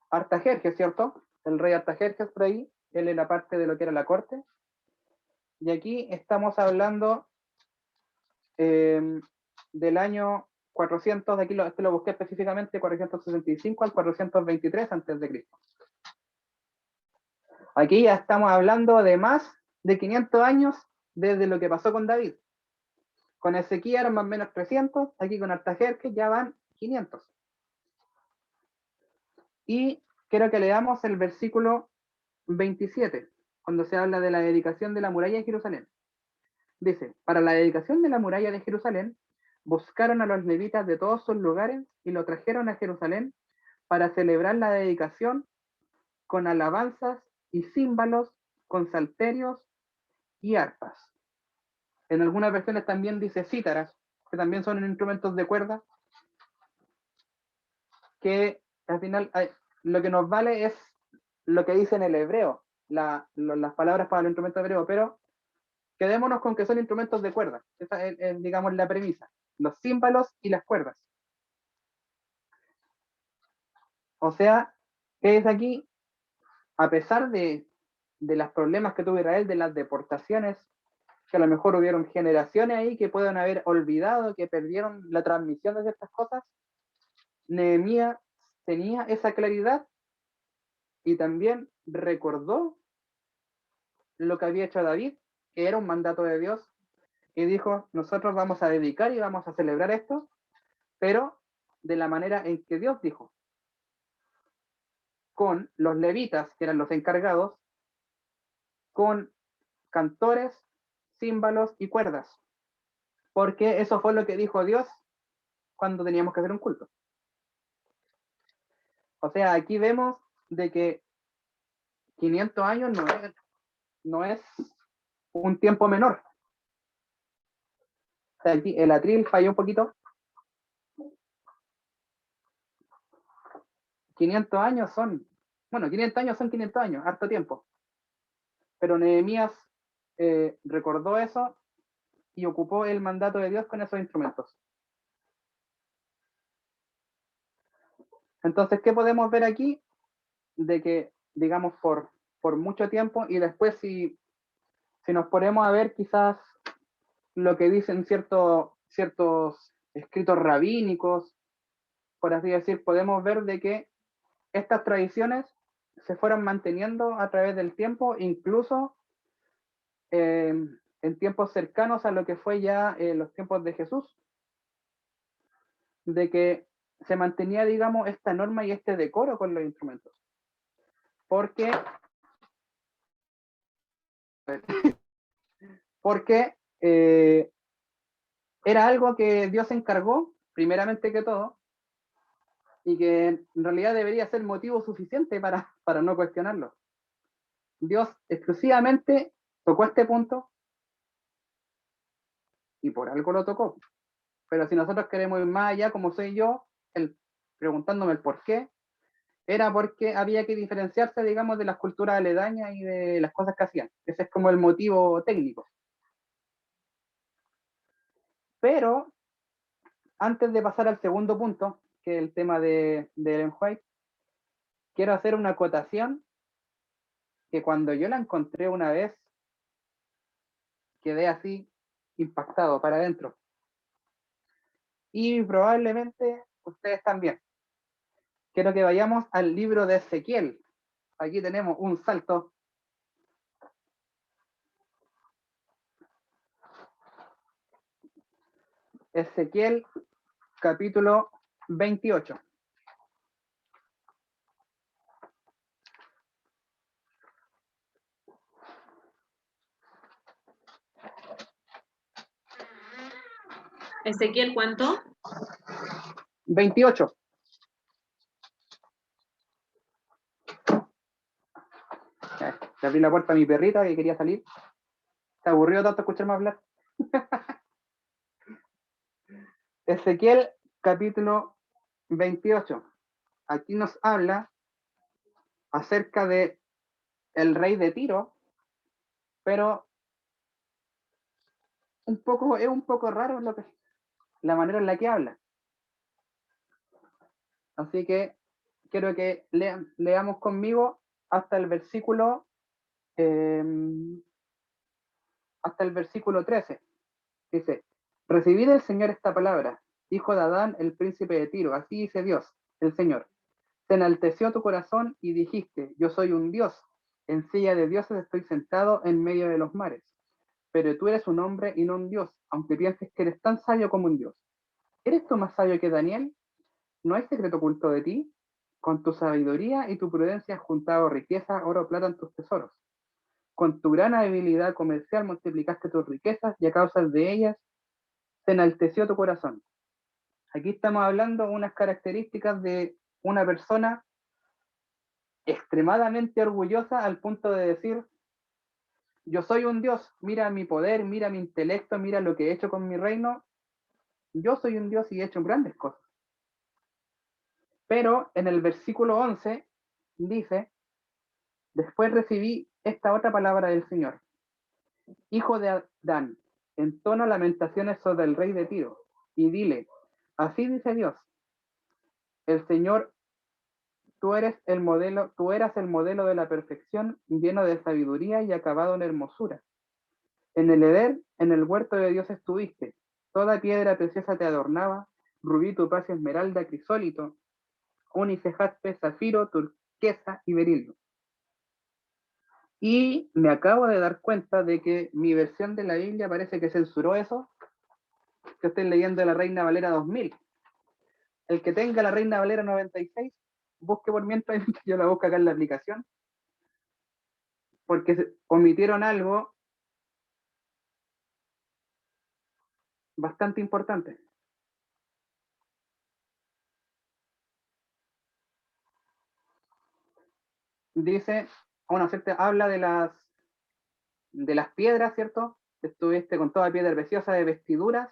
S3: Artajerjes, ¿cierto? El rey Artajerjes por ahí, él era parte de lo que era la corte. Y aquí estamos hablando del año 400, de aquí lo busqué específicamente, 465 al 423 antes de Cristo. Aquí ya estamos hablando de más de 500 años desde lo que pasó con David. Con Ezequías eran más o menos 300, aquí con Artajerjes ya van 500. Y quiero que leamos el versículo 27, cuando se habla de la dedicación de la muralla de Jerusalén. Dice, para la dedicación de la muralla de Jerusalén, buscaron a los levitas de todos sus lugares y lo trajeron a Jerusalén para celebrar la dedicación con alabanzas y címbalos, con salterios y arpas. En algunas versiones también dice cítaras, que también son instrumentos de cuerda, que al final lo que nos vale es lo que dice en el hebreo, las palabras para el instrumento hebreo, pero quedémonos con que son instrumentos de cuerda. Esa es, digamos, la premisa. Los címbalos y las cuerdas. O sea, ¿qué es aquí? A pesar de los problemas que tuvo Israel, de las deportaciones, que a lo mejor hubieron generaciones ahí que pueden haber olvidado, que perdieron la transmisión de estas cosas, Nehemías tenía esa claridad y también recordó lo que había hecho David, que era un mandato de Dios, y dijo, nosotros vamos a dedicar y vamos a celebrar esto, pero de la manera en que Dios dijo, con los levitas, que eran los encargados, con cantores, címbalos y cuerdas, porque eso fue lo que dijo Dios cuando teníamos que hacer un culto. O sea, aquí vemos de que 500 años no es un tiempo menor. O sea, aquí el atril falló un poquito. 500 años son 500 años, harto tiempo. Pero Nehemías recordó eso y ocupó el mandato de Dios con esos instrumentos. Entonces, ¿qué podemos ver aquí? De que, digamos, por mucho tiempo, y después si nos ponemos a ver quizás lo que dicen ciertos escritos rabínicos, por así decir, podemos ver de que estas tradiciones se fueron manteniendo a través del tiempo, incluso en tiempos cercanos a lo que fue ya los tiempos de Jesús, de que se mantenía, digamos, esta norma y este decoro con los instrumentos. Porque era algo que Dios encargó, primeramente que todo, y que en realidad debería ser motivo suficiente para no cuestionarlo. Dios exclusivamente tocó este punto y por algo lo tocó. Pero si nosotros queremos ir más allá, como soy yo, preguntándome el por qué, era porque había que diferenciarse, digamos, de las culturas aledañas y de las cosas que hacían. Ese es como el motivo técnico. Pero antes de pasar al segundo punto, que es el tema de Ellen White, quiero hacer una acotación que cuando yo la encontré una vez, quedé así impactado para adentro. Y probablemente ustedes también. Quiero que vayamos al libro de Ezequiel. Aquí tenemos un salto. Ezequiel capítulo 28.
S5: Ezequiel, ¿cuánto?
S3: 28. Le abrí la puerta a mi perrita que quería salir. ¿Te aburrió tanto escucharme hablar? Ezequiel capítulo 28. Aquí nos habla acerca de el rey de Tiro, pero es un poco raro la manera en la que habla. Así que quiero que leamos conmigo hasta el versículo 13. Dice: recibid del Señor esta palabra, hijo de Adán, el príncipe de Tiro. Así dice Dios, el Señor. Se enalteció tu corazón y dijiste: yo soy un Dios, en silla de dioses estoy sentado en medio de los mares. Pero tú eres un hombre y no un Dios, aunque pienses que eres tan sabio como un Dios. ¿Eres tú más sabio que Daniel? ¿No hay secreto oculto de ti? Con tu sabiduría y tu prudencia has juntado riqueza, oro, plata en tus tesoros. Con tu gran habilidad comercial multiplicaste tus riquezas y a causa de ellas se enalteció tu corazón. Aquí estamos hablando de unas características de una persona extremadamente orgullosa al punto de decir: yo soy un Dios, mira mi poder, mira mi intelecto, mira lo que he hecho con mi reino, yo soy un Dios y he hecho grandes cosas. Pero en el versículo 11 dice: después recibí esta otra palabra del Señor: hijo de Adán, entona lamentaciones sobre el rey de Tiro, y dile: así dice Dios, el Señor, tú eras el modelo de la perfección, lleno de sabiduría y acabado en hermosura. En el Edén, en el huerto de Dios estuviste, toda piedra preciosa te adornaba, rubí, topacio, esmeralda, crisólito, ónice, jaspe, zafiro, turquesa y berilio. Y me acabo de dar cuenta de que mi versión de la Biblia parece que censuró eso, que estoy leyendo la Reina Valera 2000. El que tenga la Reina Valera 96, busque por mientras, yo la busco acá en la aplicación, porque omitieron algo bastante importante. Dice, bueno, habla de las piedras, ¿cierto? Estuviste con toda piedra preciosa de vestiduras,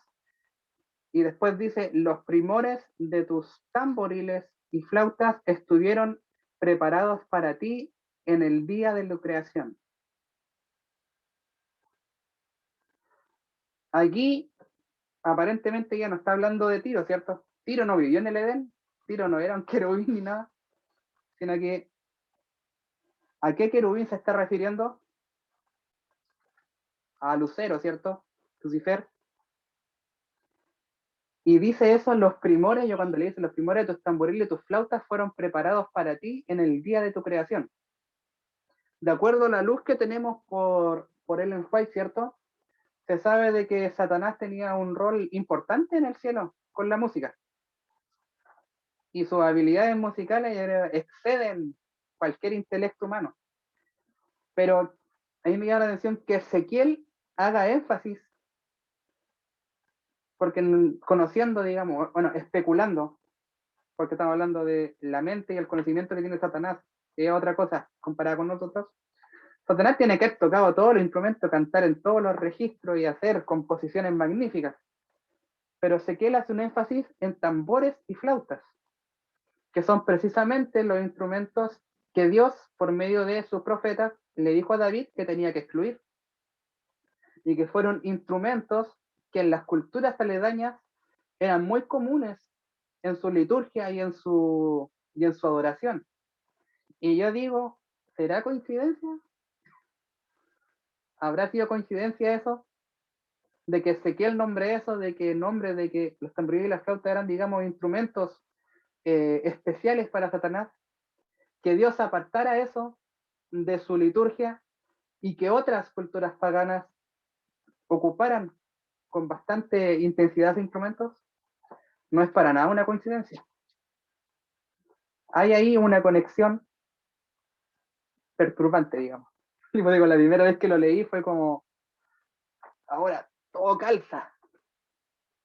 S3: y después dice: los primores de tus tamboriles y flautas estuvieron preparados para ti en el día de la creación. Aquí aparentemente ya no está hablando de Tiro, ¿cierto? Tiro no vivió en el Edén, Tiro no era un querubín ni nada, sino que ¿a qué querubín se está refiriendo? A Lucero, ¿cierto? Lucifer. Y dice eso: los primores, yo cuando le dice los primores de tus tamboriles y tus flautas fueron preparados para ti en el día de tu creación. De acuerdo a la luz que tenemos por Ellen White, ¿cierto? Se sabe de que Satanás tenía un rol importante en el cielo con la música. Y sus habilidades musicales exceden cualquier intelecto humano. Pero a mí me llama la atención que Ezequiel haga énfasis, porque conociendo, digamos, bueno, especulando, porque estamos hablando de la mente y el conocimiento que tiene Satanás, que es otra cosa comparada con nosotros. Satanás tiene que haber tocado todos los instrumentos, cantar en todos los registros y hacer composiciones magníficas. Pero Ezequiel hace un énfasis en tambores y flautas, que son precisamente los instrumentos que Dios, por medio de sus profetas, le dijo a David que tenía que excluir, y que fueron instrumentos que en las culturas aledañas eran muy comunes en su liturgia y en su adoración. Y yo digo, ¿será coincidencia? ¿Habrá sido coincidencia eso? De que Ezequiel nombre eso, de que nombre de que los tamboriles y las flautas eran, digamos, instrumentos especiales para Satanás, que Dios apartara eso de su liturgia y que otras culturas paganas ocuparan con bastante intensidad de instrumentos, no es para nada una coincidencia. Hay ahí una conexión perturbante, digamos. Y pues digo, la primera vez que lo leí fue como, ahora todo calza,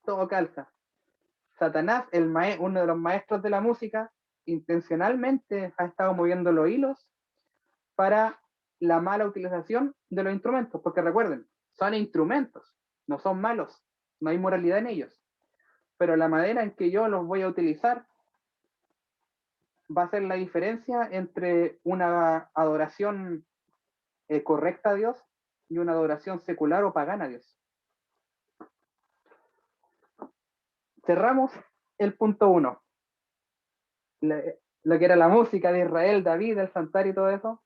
S3: todo calza. Satanás, uno de los maestros de la música, intencionalmente ha estado moviendo los hilos para la mala utilización de los instrumentos, porque recuerden, son instrumentos, no son malos, no hay moralidad en ellos, pero la manera en que yo los voy a utilizar va a ser la diferencia entre una adoración correcta a Dios y una adoración secular o pagana a Dios. Cerramos el punto 1, lo que era la música de Israel, David, el santuario y todo eso.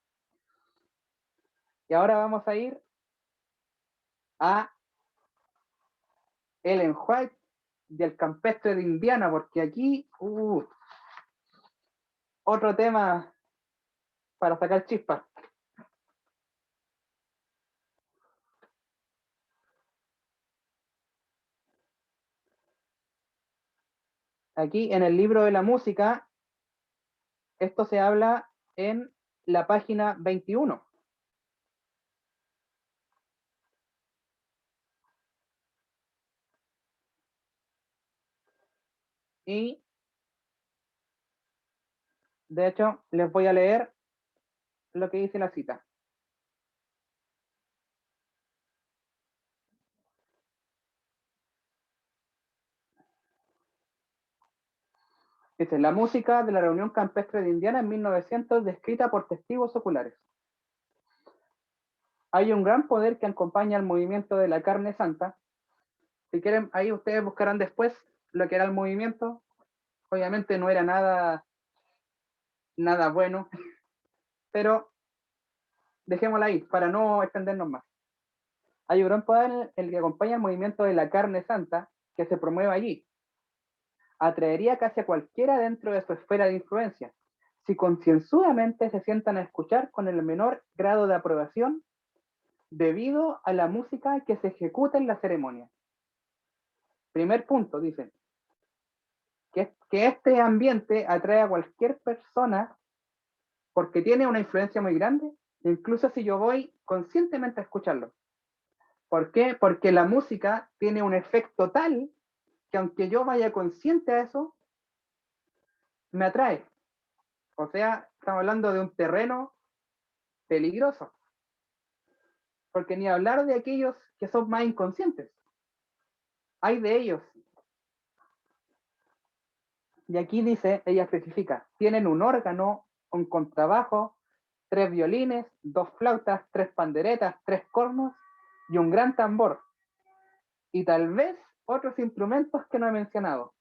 S3: Y ahora vamos a ir a Ellen White del campestre de Indiana, porque aquí otro tema para sacar chispas. Aquí en el libro de la música, esto se habla en la página 21. Y de hecho les voy a leer lo que dice la cita. Dice, la música de la reunión campestre de Indiana en 1900 descrita por testigos oculares. Hay un gran poder que acompaña al movimiento de la carne santa. Si quieren, ahí ustedes buscarán después lo que era el movimiento. Obviamente no era nada bueno, pero dejémosla ahí para no extendernos más. Hay un gran poder el que acompaña el movimiento de la carne santa que se promueve allí. Atraería casi a cualquiera dentro de su esfera de influencia, si concienzudamente se sientan a escuchar con el menor grado de aprobación debido a la música que se ejecuta en la ceremonia. Primer punto, dicen, que este ambiente atrae a cualquier persona porque tiene una influencia muy grande, incluso si yo voy conscientemente a escucharlo. ¿Por qué? Porque la música tiene un efecto tal que aunque yo vaya consciente a eso, me atrae. O sea, estamos hablando de un terreno peligroso. Porque ni hablar de aquellos que son más inconscientes. Hay de ellos. Y aquí dice, ella especifica, tienen un órgano, un contrabajo, 3 violines, 2 flautas, 3 panderetas, 3 cornos y un gran tambor. Y tal vez otros instrumentos que no he mencionado.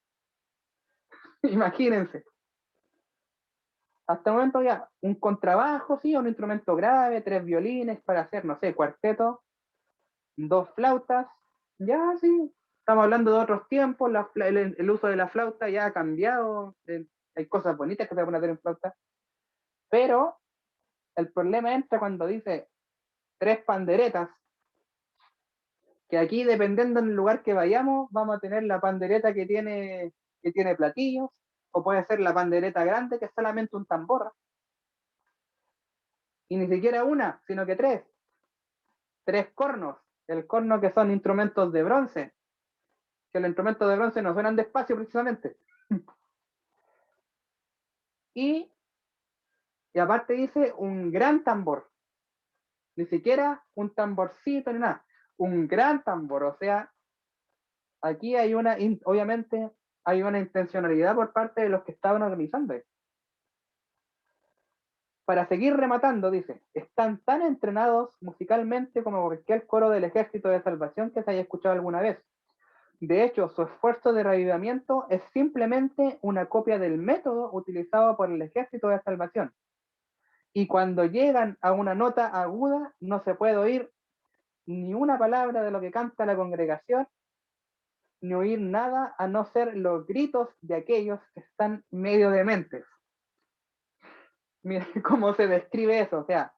S3: Imagínense. Hasta el momento ya, un contrabajo, sí, un instrumento grave, 3 violines para hacer, no sé, cuarteto, 2 flautas, ya sí, estamos hablando de otros tiempos, el uso de la flauta ya ha cambiado, hay cosas bonitas que se pueden hacer en flauta, pero el problema entra cuando dice 3 panderetas, que aquí dependiendo del lugar que vayamos, vamos a tener la pandereta que tiene platillos, o puede ser la pandereta grande que es solamente un tambor, y ni siquiera una, sino que 3 cornos, el corno que son instrumentos de bronce, que los instrumentos de bronce no suenan despacio precisamente. Y aparte dice un gran tambor, ni siquiera un tamborcito ni nada, un gran tambor, o sea, aquí hay obviamente hay una intencionalidad por parte de los que estaban organizando. Para seguir rematando, dice, están tan entrenados musicalmente como cualquier coro del ejército de salvación que se haya escuchado alguna vez. De hecho, su esfuerzo de reavivamiento es simplemente una copia del método utilizado por el Ejército de Salvación. Y cuando llegan a una nota aguda, no se puede oír ni una palabra de lo que canta la congregación, ni oír nada a no ser los gritos de aquellos que están medio dementes. Miren cómo se describe eso, o sea,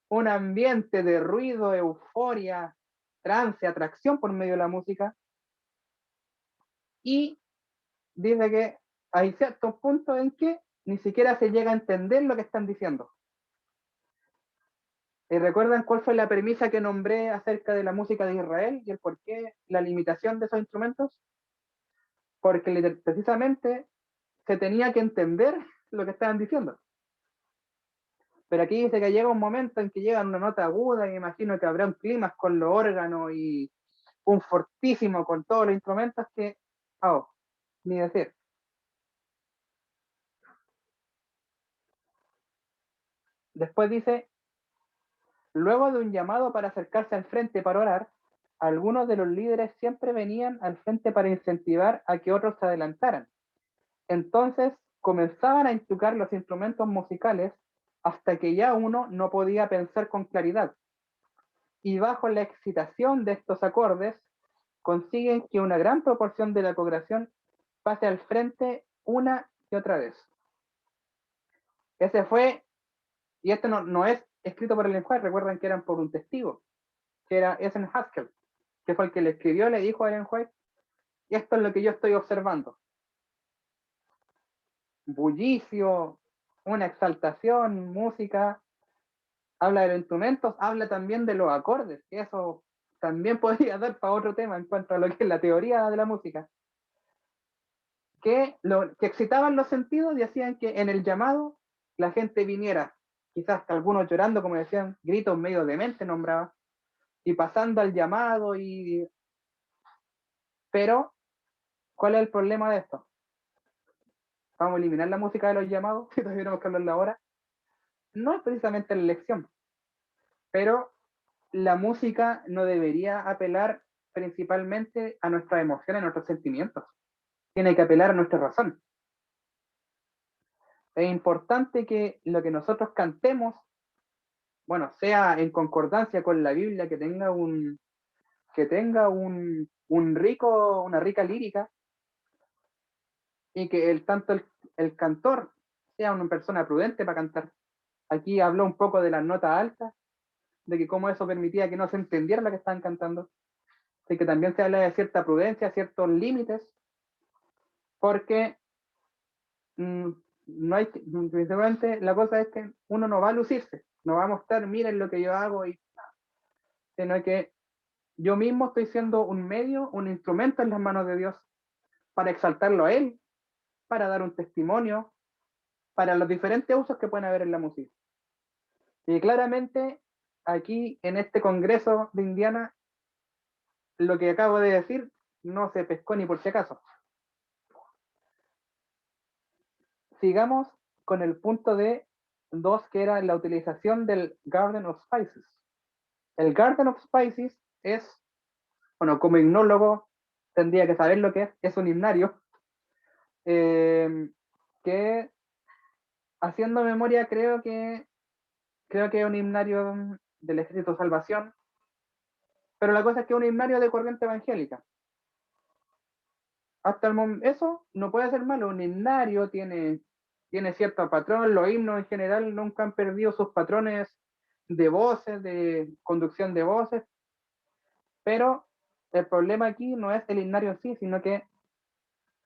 S3: un ambiente de ruido, euforia, trance, atracción por medio de la música, y dice que hay ciertos puntos en que ni siquiera se llega a entender lo que están diciendo. ¿Y recuerdan cuál fue la premisa que nombré acerca de la música de Israel y el por qué la limitación de esos instrumentos? Porque precisamente se tenía que entender lo que estaban diciendo. Pero aquí dice que llega un momento en que llega una nota aguda, y me imagino que habrá un clima con los órganos y un fortísimo con todos los instrumentos que, oh, ni decir. Después dice, luego de un llamado para acercarse al frente para orar, algunos de los líderes siempre venían al frente para incentivar a que otros se adelantaran. Entonces comenzaban a tocar los instrumentos musicales hasta que ya uno no podía pensar con claridad. Y bajo la excitación de estos acordes, consiguen que una gran proporción de la congregación pase al frente una y otra vez. Ese fue, y esto no es escrito por el lenguaje, recuerden que eran por un testigo, que era Essen Haskell, que fue el que le escribió, le dijo a Ellen White, y esto es lo que yo estoy observando. Bullicio, una exaltación, música, habla de los instrumentos, habla también de los acordes, que eso también podría dar para otro tema en cuanto a lo que es la teoría de la música, que excitaban los sentidos y hacían que en el llamado la gente viniera, quizás hasta algunos llorando, como decían, gritos medio demente nombraba, y pasando al llamado, pero ¿cuál es el problema de esto? Vamos a eliminar la música de los llamados, si tuviéramos que hablarla ahora. No es precisamente la elección, pero la música no debería apelar principalmente a nuestras emociones, a nuestros sentimientos. Tiene que apelar a nuestra razón. Es importante que lo que nosotros cantemos, bueno, sea en concordancia con la Biblia, que tenga una rica lírica, y que tanto el cantor sea una persona prudente para cantar. Aquí habló un poco de las notas altas, de que cómo eso permitía que no se entendiera lo que estaban cantando, de que también se habla de cierta prudencia, ciertos límites, porque no hay, principalmente la cosa es que uno no va a lucirse, no va a mostrar, miren lo que yo hago, sino que yo mismo estoy siendo un medio, un instrumento en las manos de Dios para exaltarlo a Él, para dar un testimonio, para los diferentes usos que pueden haber en la música. Y claramente aquí en este Congreso de Indiana, lo que acabo de decir no se pescó ni por si acaso. Sigamos con el punto de 2, que era la utilización del Garden of Spices. El Garden of Spices es, bueno, como himnólogo tendría que saber lo que es un himnario, que haciendo memoria creo que es un himnario del Ejército de Salvación, pero la cosa es que es un himnario de corriente evangélica. Hasta el momento, eso no puede ser malo, un himnario tiene cierto patrón, los himnos en general nunca han perdido sus patrones de voces, de conducción de voces, pero el problema aquí no es el himnario en sí, sino que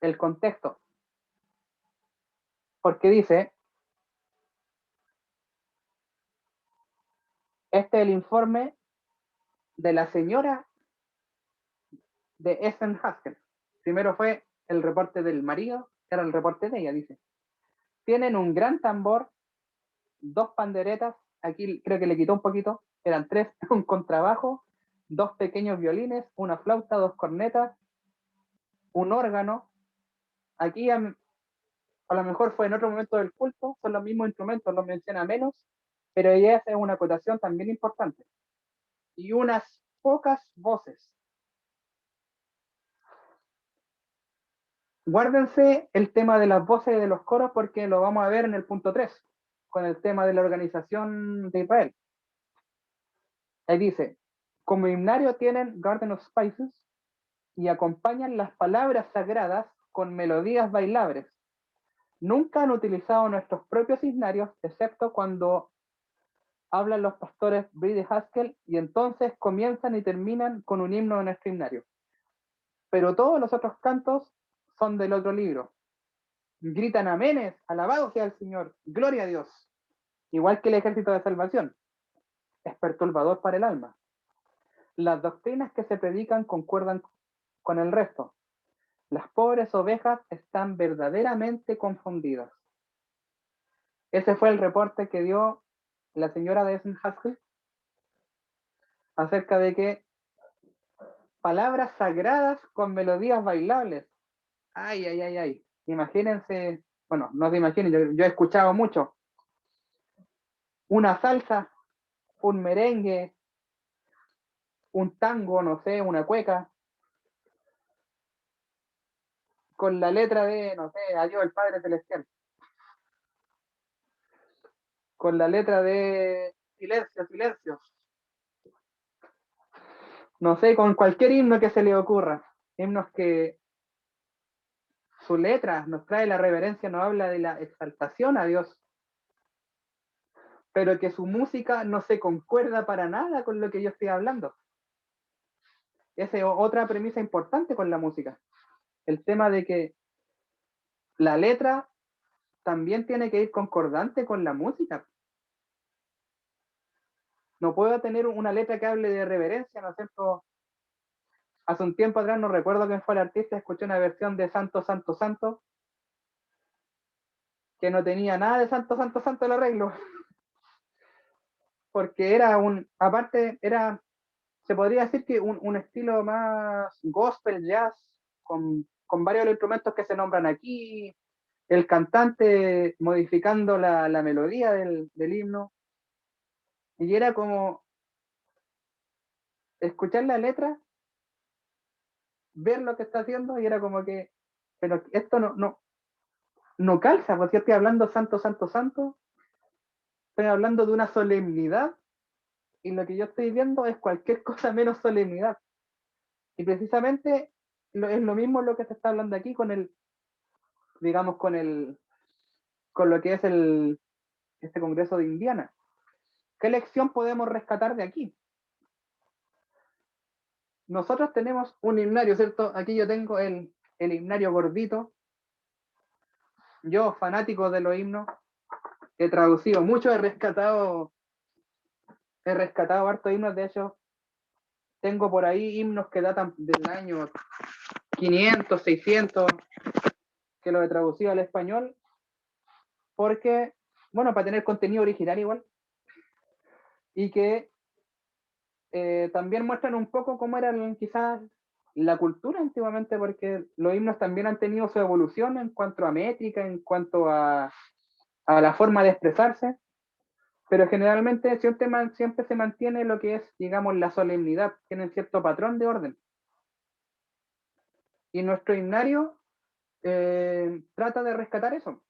S3: el contexto. Porque dice, este es el informe de la señora de Essen Haskell. Primero fue el reporte del marido, era el reporte de ella, dice. Tienen un gran tambor, 2 panderetas, aquí creo que le quitó un poquito, eran 3, un contrabajo, 2 pequeños violines, una flauta, 2 cornetas, un órgano. Aquí a lo mejor fue en otro momento del culto, son los mismos instrumentos, los menciona menos, pero ella hace una acotación también importante. Y unas pocas voces. Guárdense el tema de las voces y de los coros porque lo vamos a ver en el punto 3, con el tema de la organización de Israel. Ahí dice, como himnario tienen Garden of Spices y acompañan las palabras sagradas con melodías bailables. Nunca han utilizado nuestros propios himnarios, excepto cuando hablan los pastores Brady Haskell y entonces comienzan y terminan con un himno de nuestro himnario. Pero todos los otros cantos son del otro libro. Gritan amenes, alabado sea el Señor, gloria a Dios. Igual que el ejército de salvación. Es perturbador para el alma. Las doctrinas que se predican concuerdan con el resto. Las pobres ovejas están verdaderamente confundidas. Ese fue el reporte que dio la señora Desmond Haskell acerca de que palabras sagradas con melodías bailables. Ay, ay, ay, ay. Imagínense, bueno, no se imaginen, yo he escuchado mucho. Una salsa, un merengue, un tango, no sé, una cueca, con la letra de, no sé, Adiós el Padre Celestial. Con la letra de Silencio, Silencio. No sé, con cualquier himno que se le ocurra. Himnos que su letra nos trae la reverencia, nos habla de la exaltación a Dios, pero que su música no se concuerda para nada con lo que yo estoy hablando. Esa es otra premisa importante con la música. El tema de que la letra también tiene que ir concordante con la música. No puedo tener una letra que hable de reverencia, ¿no es cierto? Hace un tiempo atrás, no recuerdo quién fue el artista, escuché una versión de Santo, Santo, Santo, que no tenía nada de Santo, Santo, Santo el arreglo. Porque era aparte, se podría decir que un estilo más gospel, jazz, con varios de los instrumentos que se nombran aquí, el cantante modificando la melodía del himno. Y era como escuchar la letra, ver lo que está haciendo, y era como que, pero esto no calza, porque yo estoy hablando santo, santo, santo, estoy hablando de una solemnidad, y lo que yo estoy viendo es cualquier cosa menos solemnidad. Y precisamente es lo mismo lo que se está hablando aquí con el, digamos, con lo que es este Congreso de Indiana. ¿Qué lección podemos rescatar de aquí? Nosotros tenemos un himnario, ¿cierto? Aquí yo tengo el himnario gordito. Yo, fanático de los himnos, he traducido mucho, he rescatado hartos himnos. De hecho, tengo por ahí himnos que datan del año 500, 600, que los he traducido al español, porque, bueno, para tener contenido original igual, y que también muestran un poco cómo era quizás la cultura antiguamente, porque los himnos también han tenido su evolución en cuanto a métrica, en cuanto a la forma de expresarse, pero generalmente siempre se mantiene lo que es, digamos, la solemnidad, tienen cierto patrón de orden. Y nuestro himnario trata de rescatar eso.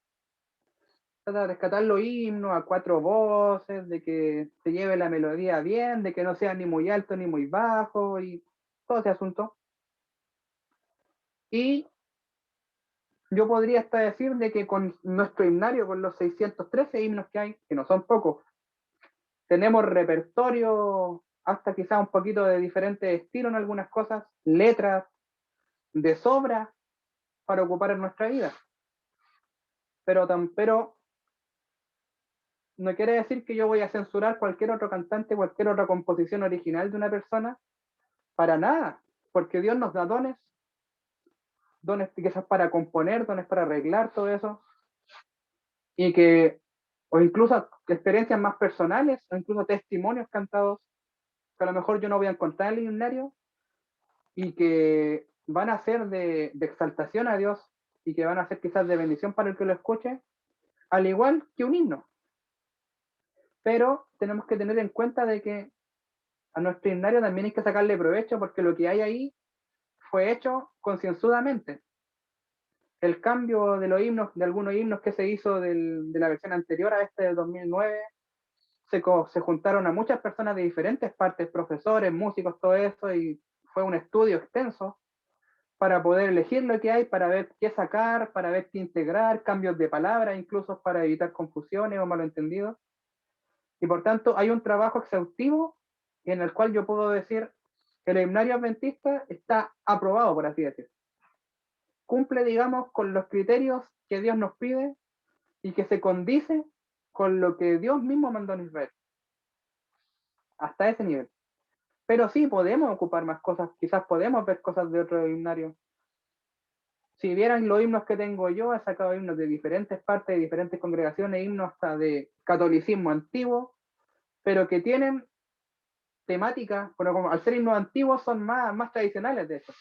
S3: Trata de rescatar los himnos a 4 voces, de que se lleve la melodía bien, de que no sea ni muy alto ni muy bajo, y todo ese asunto. Y yo podría hasta decir de que con nuestro himnario, con los 613 himnos que hay, que no son pocos, tenemos repertorio, hasta quizás un poquito de diferente estilo en algunas cosas, letras de sobra para ocupar en nuestra vida. Pero no quiere decir que yo voy a censurar cualquier otro cantante, cualquier otra composición original de una persona, para nada, porque Dios nos da dones quizás para componer, dones para arreglar todo eso, y que, o incluso experiencias más personales, o incluso testimonios cantados, que a lo mejor yo no voy a encontrar en el himnario, y que van a ser de exaltación a Dios, y que van a ser quizás de bendición para el que lo escuche, al igual que un himno. Pero tenemos que tener en cuenta de que a nuestro himnario también hay que sacarle provecho, porque lo que hay ahí fue hecho concienzudamente. el cambio de los himnos, de algunos himnos que se hizo de la versión anterior a este del 2009, se juntaron a muchas personas de diferentes partes, profesores, músicos, todo eso, y fue un estudio extenso para poder elegir lo que hay, para ver qué sacar, para ver qué integrar, cambios de palabras, incluso para evitar confusiones o malentendidos. Y por tanto hay un trabajo exhaustivo en el cual yo puedo decir que el himnario adventista está aprobado, por así decirlo. Cumple, digamos, con los criterios que Dios nos pide y que se condice con lo que Dios mismo mandó en Israel. Hasta ese nivel. Pero sí, podemos ocupar más cosas, quizás podemos ver cosas de otro himnario. Si vieran los himnos que tengo yo, he sacado himnos de diferentes partes, de diferentes congregaciones, himnos hasta de catolicismo antiguo, pero que tienen temáticas, bueno, como al ser himnos antiguos son más tradicionales de eso.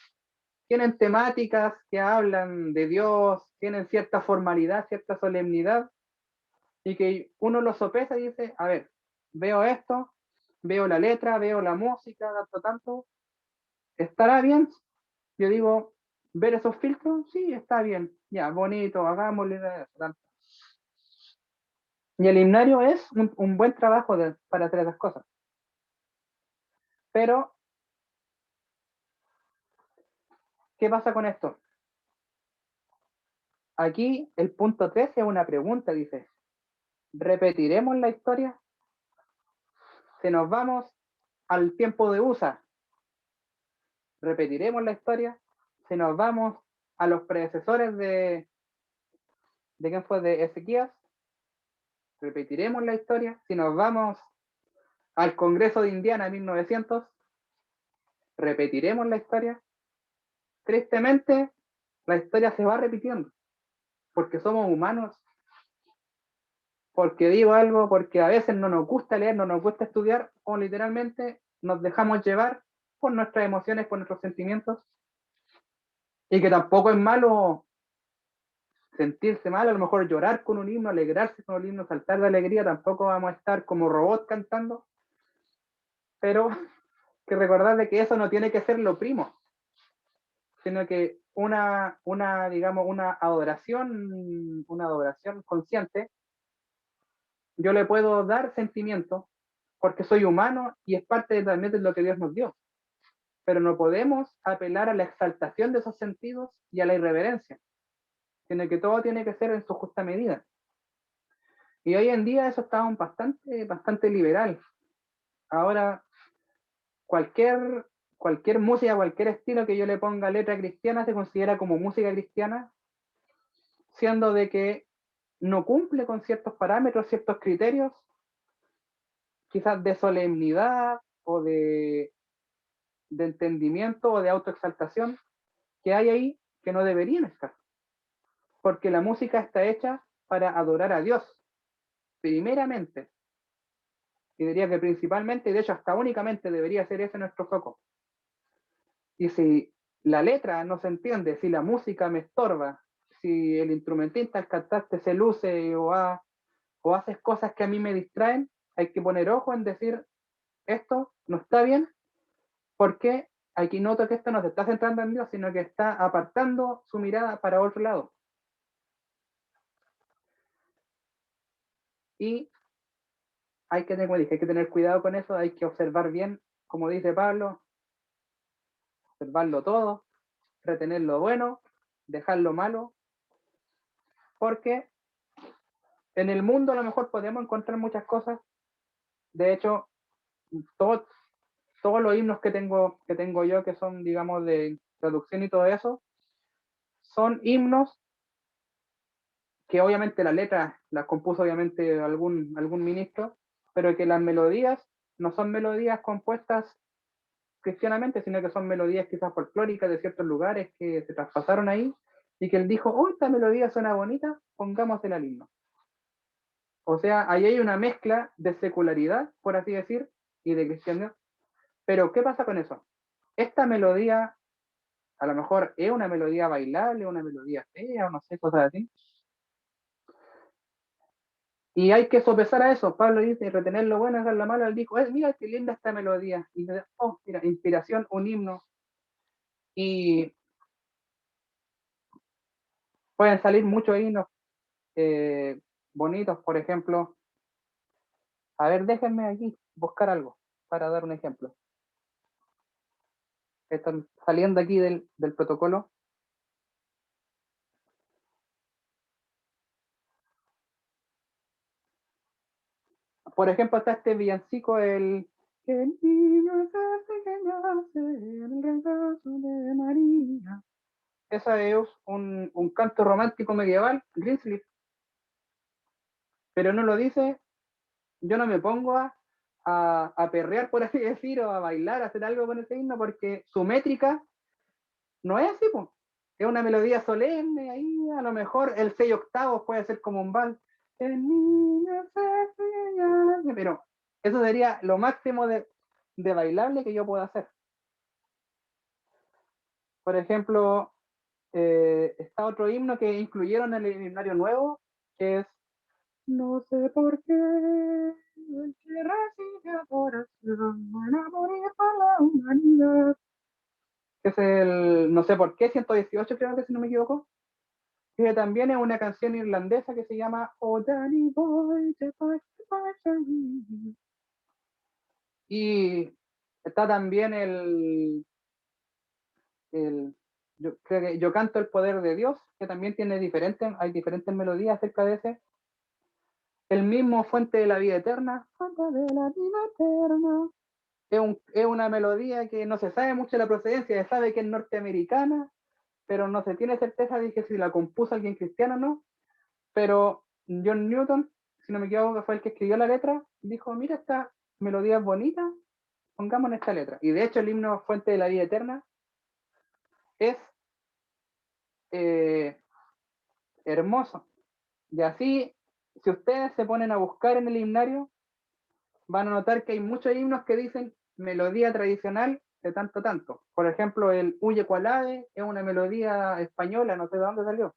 S3: Tienen temáticas que hablan de Dios, tienen cierta formalidad, cierta solemnidad, y que uno lo sopesa y dice, a ver, veo esto, veo la letra, veo la música, tanto, ¿estará bien? Yo digo, ver esos filtros, sí, está bien, ya, bonito, hagámosle tanto. Y el himnario es un buen trabajo para hacer esas cosas. Pero, ¿qué pasa con esto? Aquí el punto 13 es una pregunta, dice, ¿repetiremos la historia? Si nos vamos al tiempo de USA, ¿repetiremos la historia? Si nos vamos a los predecesores ¿de quién fue? De Ezequías, ¿repetiremos la historia? Si nos vamos al Congreso de Indiana en 1900, ¿repetiremos la historia? Tristemente, la historia se va repitiendo, porque somos humanos, porque digo algo, porque a veces no nos gusta leer, no nos gusta estudiar, o literalmente nos dejamos llevar por nuestras emociones, por nuestros sentimientos, y que tampoco es malo sentirse mal, a lo mejor llorar con un himno, alegrarse con un himno, saltar de alegría, tampoco vamos a estar como robots cantando, pero que recordar de que eso no tiene que ser lo primo, sino que digamos, una adoración consciente, yo le puedo dar sentimiento porque soy humano y es parte también de lo que Dios nos dio. Pero no podemos apelar a la exaltación de esos sentidos y a la irreverencia, sino que todo tiene que ser en su justa medida. Y hoy en día eso está bastante liberal. Ahora, cualquier música, cualquier estilo que yo le ponga letra cristiana se considera como música cristiana, siendo de que no cumple con ciertos parámetros, ciertos criterios, quizás de solemnidad o de entendimiento o de autoexaltación que hay ahí que no deberían estar. Porque la música está hecha para adorar a Dios, primeramente. Y diría que principalmente, y de hecho hasta únicamente debería ser ese nuestro foco. Y si la letra no se entiende, si la música me estorba, si el instrumentista al cantante se luce o haces cosas que a mí me distraen, hay que poner ojo en decir, esto no está bien, porque aquí noto que esto no se está centrando en Dios, sino que está apartando su mirada para otro lado. Y hay que tener cuidado con eso, hay que observar bien, como dice Pablo, observarlo todo, retener lo bueno, dejar lo malo, porque en el mundo a lo mejor podemos encontrar muchas cosas. De hecho, todos los himnos que tengo yo, que son, digamos, de traducción y todo eso, son himnos que obviamente la letra las compuso obviamente algún ministro, pero que las melodías no son melodías compuestas cristianamente, sino que son melodías quizás folclóricas de ciertos lugares que se traspasaron ahí, y que él dijo, oh, esta melodía suena bonita, pongámosela al himno. O sea, ahí hay una mezcla de secularidad, por así decir, y de cristiandad. Pero, ¿qué pasa con eso? Esta melodía, a lo mejor es una melodía bailable, una melodía fea, o no sé, cosas así. Y hay que sopesar a eso. Pablo dice, retener lo bueno, dejar lo malo. Él dijo, mira qué linda esta melodía. Y oh, mira, inspiración, un himno. Y pueden salir muchos himnos bonitos, por ejemplo. A ver, déjenme aquí buscar algo para dar un ejemplo. Están saliendo aquí del protocolo. Por ejemplo, está este villancico, el "El niño es que nace en el regazo de María". Esa es un canto romántico medieval, Greensleeve, pero no lo dice. Yo no me pongo a perrear, por así decir, o a bailar, a hacer algo con ese himno, porque su métrica no es así, pues. Es una melodía solemne, ahí a lo mejor el 6 octavos puede ser como un vals. El niño se... Pero eso sería lo máximo de bailable que yo puedo hacer. Por ejemplo, está otro himno que incluyeron en el himnario nuevo, que es "No sé por qué el que recibe adoración van a morir por la humanidad", que es el "No sé por qué", 118 creo que, si no me equivoco, que también es una canción irlandesa que se llama "Oh Danny Boy, the Passion". Y está también yo creo que "Yo canto el poder de Dios", que también hay diferentes melodías acerca de ese. El mismo "Fuente de la vida eterna", "Fuente de la vida eterna", es una melodía que no se sabe mucho la procedencia, se sabe que es norteamericana, pero no se tiene certeza de que si la compuso alguien cristiano o no. Pero John Newton, si no me equivoco, que fue el que escribió la letra, dijo: mira, esta melodía es bonita, pongamos en esta letra. Y de hecho el himno "Fuente de la vida eterna" es eh, hermoso. Y así, si ustedes se ponen a buscar en el himnario, van a notar que hay muchos himnos que dicen melodía tradicional de tanto tanto. Por ejemplo, el "Huye cual ave" es una melodía española, no sé de dónde salió.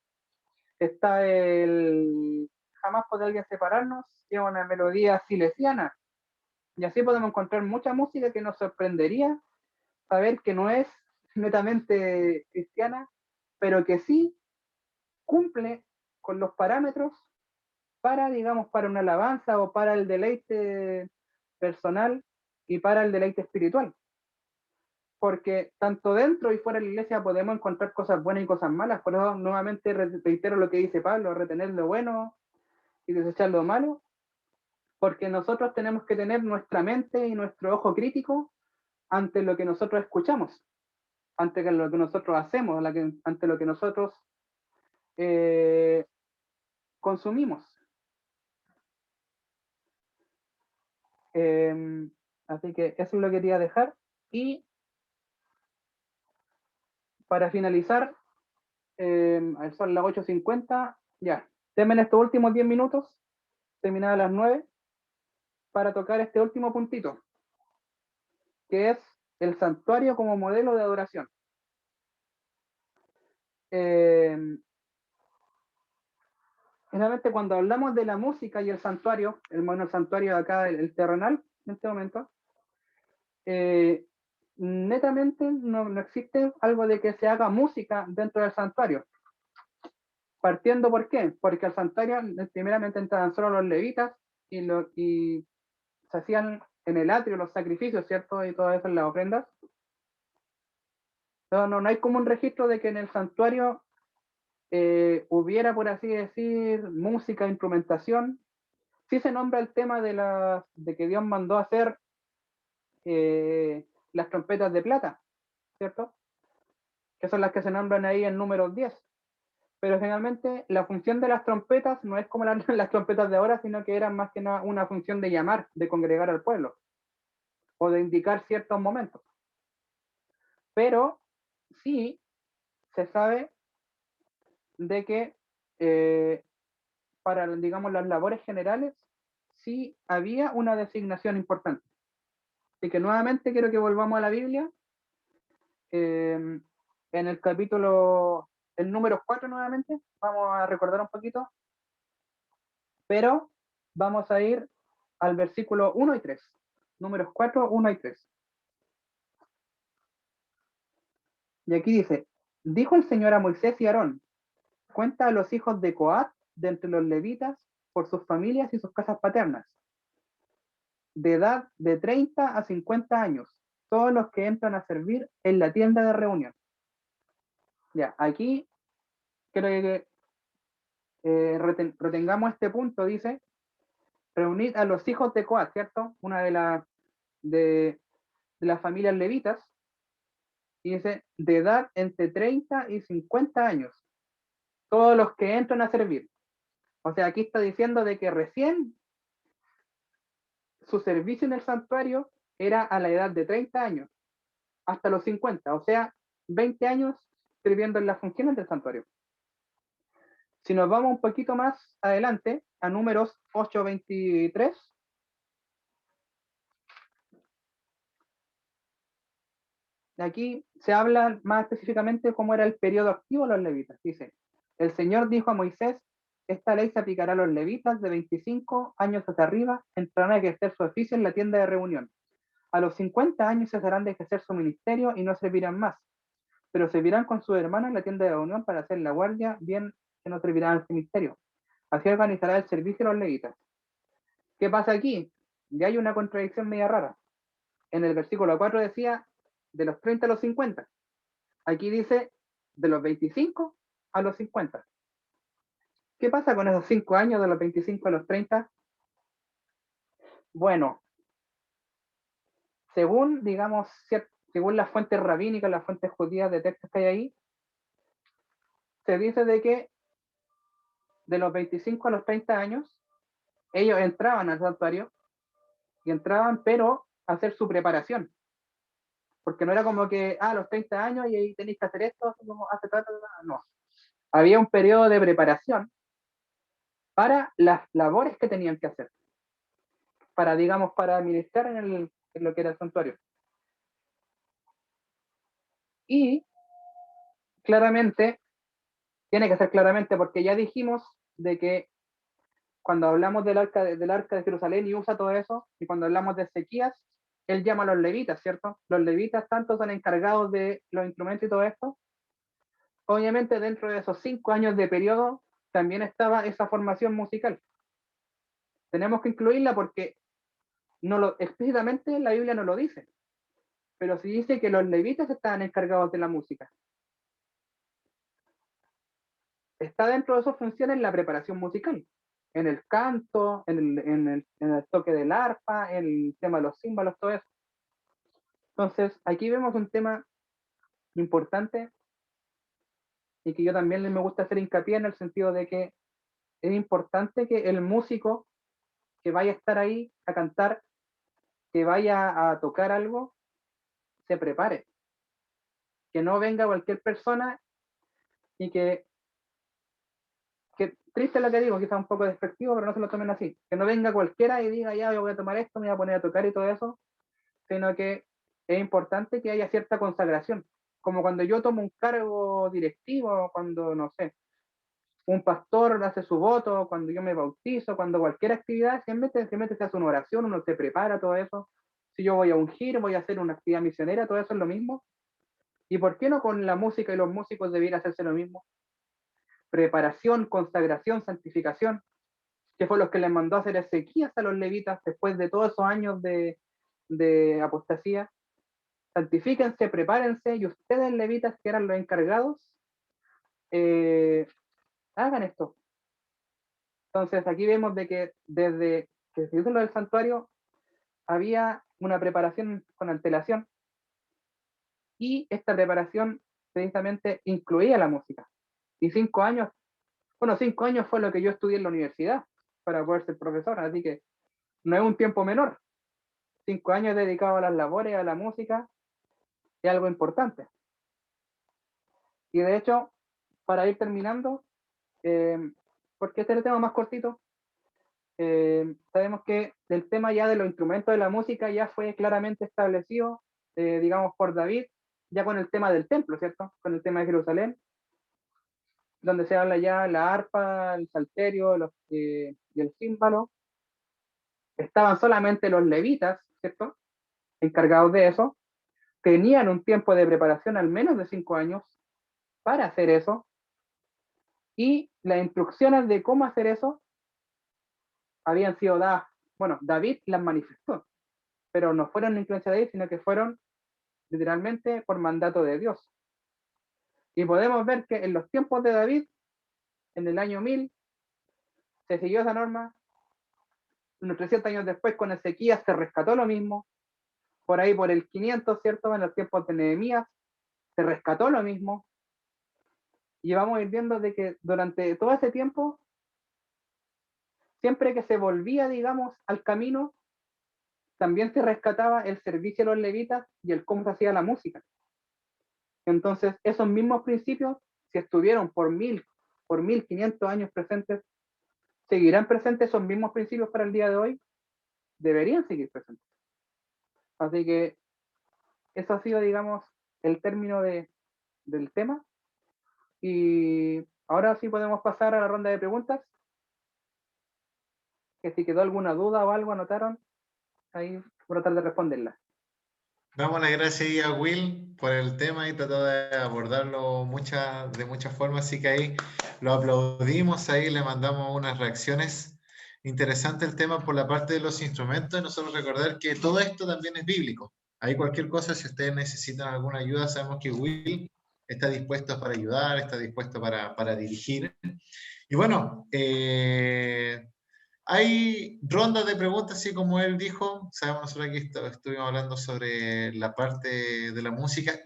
S3: Está el "Jamás podrá alguien separarnos", que es una melodía silesiana. Y así podemos encontrar mucha música que nos sorprendería saber que no es netamente cristiana, pero que sí cumple con los parámetros para, digamos, para una alabanza o para el deleite personal y para el deleite espiritual. Porque tanto dentro y fuera de la iglesia podemos encontrar cosas buenas y cosas malas. Por eso nuevamente reitero lo que dice Pablo: retener lo bueno y desechar lo malo, porque nosotros tenemos que tener nuestra mente y nuestro ojo crítico ante lo que nosotros escuchamos, ante lo que nosotros hacemos, ante lo que nosotros eh, consumimos. Así que eso es lo que quería dejar. Y para finalizar, son las 8:50, ya. Denme estos últimos 10 minutos, terminada a las 9, para tocar este último puntito, que es el santuario como modelo de adoración. Generalmente cuando hablamos de la música y el santuario, el santuario de acá, el terrenal, en este momento, netamente no existe algo de que se haga música dentro del santuario. Partiendo, ¿por qué? Porque al santuario primeramente entraban solo los levitas y se hacían en el atrio los sacrificios, ¿cierto? Y todo eso en las ofrendas. No hay como un registro de que en el santuario hubiera, por así decir, música, instrumentación. Sí se nombra el tema de que Dios mandó a hacer las trompetas de plata, ¿cierto? Que son las que se nombran ahí en Números 10. Pero generalmente la función de las trompetas no es como las trompetas de ahora, sino que eran más que nada una función de llamar, de congregar al pueblo, o de indicar ciertos momentos. Pero sí se sabe de que para, digamos, las labores generales, sí había una designación importante. Así que nuevamente quiero que volvamos a la Biblia, en el capítulo, el número 4 nuevamente, vamos a recordar un poquito, pero vamos a ir al versículo 1 y 3. Números 4, 1 y 3. Y aquí dice: dijo el Señor a Moisés y Aarón: cuenta a los hijos de Coat de entre los levitas por sus familias y sus casas paternas, de edad de 30 a 50 años, todos los que entran a servir en la tienda de reunión. Ya, aquí quiero que retengamos este punto, dice, reunid a los hijos de Coat, ¿cierto? Una de las familias levitas, y dice, de edad entre 30 y 50 años, todos los que entran a servir. O sea, aquí está diciendo de que recién su servicio en el santuario era a la edad de 30 años, hasta los 50, o sea, 20 años sirviendo en las funciones del santuario. Si nos vamos un poquito más adelante, a Números 8:23, aquí se habla más específicamente cómo era el periodo activo de los levitas. Dice, el Señor dijo a Moisés, esta ley se aplicará a los levitas de 25 años hacia arriba, entrarán a ejercer su oficio en la tienda de reunión. A los 50 años cesarán de ejercer su ministerio y no servirán más, pero servirán con sus hermanos en la tienda de reunión para hacer la guardia, bien que no servirán al ministerio. Así organizará el servicio de los levitas. ¿Qué pasa aquí? Ya hay una contradicción media rara. En el versículo 4 decía de los 30 a los 50. Aquí dice de los 25 a los 50. ¿Qué pasa con esos 5 años de los 25 a los 30? Bueno, según, digamos, según las fuentes rabínicas, las fuentes judías de textos que hay ahí, se dice de que de los 25 a los 30 años, ellos entraban al santuario y entraban, pero a hacer su preparación. Porque no era como que, a los 30 años y ahí tenéis que hacer esto, como hace tanto, no. Había un periodo de preparación para las labores que tenían que hacer, para, digamos, para administrar en lo que era el santuario. Y claramente, tiene que ser claramente, porque ya dijimos de que cuando hablamos del arca de Jerusalén y usa todo eso, y cuando hablamos de Ezequías, él llama a los levitas, ¿cierto? Los levitas tanto son encargados de los instrumentos y todo esto. Obviamente dentro de esos 5 años de periodo también estaba esa formación musical. Tenemos que incluirla porque explícitamente la Biblia no lo dice, pero sí dice que los levitas estaban encargados de la música. Está dentro de sus funciones la preparación musical, en el canto, en el toque del arpa, en el tema de los címbalos, todo eso. Entonces, aquí vemos un tema importante y que yo también me gusta hacer hincapié en el sentido de que es importante que el músico que vaya a estar ahí a cantar, que vaya a tocar algo, se prepare. Que no venga cualquier persona y que triste lo que digo, quizás un poco despectivo, pero no se lo tomen así. Que no venga cualquiera y diga, ya, yo voy a tomar esto, me voy a poner a tocar y todo eso, sino que es importante que haya cierta consagración. Como cuando yo tomo un cargo directivo, cuando, no sé, un pastor hace su voto, cuando yo me bautizo, cuando cualquier actividad, siempre se hace una oración, uno se prepara, todo eso. Si yo voy a ungir, voy a hacer una actividad misionera, todo eso es lo mismo. ¿Y por qué no con la música y los músicos debiera hacerse lo mismo? Preparación, consagración, santificación, que fue lo que les mandó a hacer Ezequías a los levitas después de todos esos años de apostasía. Santifíquense, prepárense, y ustedes, levitas, que eran los encargados, hagan esto. Entonces, aquí vemos de que desde que se hizo lo del santuario, había una preparación con antelación, y esta preparación precisamente incluía la música. Y 5 años, bueno, 5 años fue lo que yo estudié en la universidad para poder ser profesor, así que no es un tiempo menor. 5 años dedicados a las labores, a la música, es algo importante. Y de hecho, para ir terminando, porque este es el tema más cortito, sabemos que el tema ya de los instrumentos de la música ya fue claramente establecido, digamos, por David, ya con el tema del templo, ¿cierto? Con el tema de Jerusalén, donde se habla ya la arpa, el salterio y el címbalo. Estaban solamente los levitas, ¿cierto? Encargados de eso. Tenían un tiempo de preparación al menos de 5 años para hacer eso. Y las instrucciones de cómo hacer eso habían sido dadas, bueno, David las manifestó, pero no fueron influencia de David, sino que fueron literalmente por mandato de Dios. Y podemos ver que en los tiempos de David, en el año 1000, se siguió esa norma. Unos 300 años después, con Ezequías, se rescató lo mismo. Por ahí, por el 500, ¿cierto? En los tiempos de Nehemías, se rescató lo mismo. Y vamos a ir viendo de que durante todo ese tiempo, siempre que se volvía, digamos, al camino, también se rescataba el servicio de los levitas y el cómo se hacía la música. Entonces, esos mismos principios, si estuvieron por 1000, por 1500 años presentes, seguirán presentes esos mismos principios para el día de hoy, deberían seguir presentes. Así que eso ha sido, digamos, el término del tema. Y ahora sí podemos pasar a la ronda de preguntas. Que si quedó alguna duda o algo, anotaron, ahí voy a tratar de responderla.
S1: Damos las gracias ahí a Will por el tema y trató de abordarlo de muchas formas, así que ahí lo aplaudimos, ahí le mandamos unas reacciones. Interesante el tema por la parte de los instrumentos y nosotros recordar que todo esto también es bíblico. Ahí cualquier cosa, si ustedes necesitan alguna ayuda, sabemos que Will está dispuesto para ayudar, está dispuesto para dirigir. Y bueno, hay rondas de preguntas, así como él dijo. Sabemos nosotros aquí estuvimos hablando sobre la parte de la música,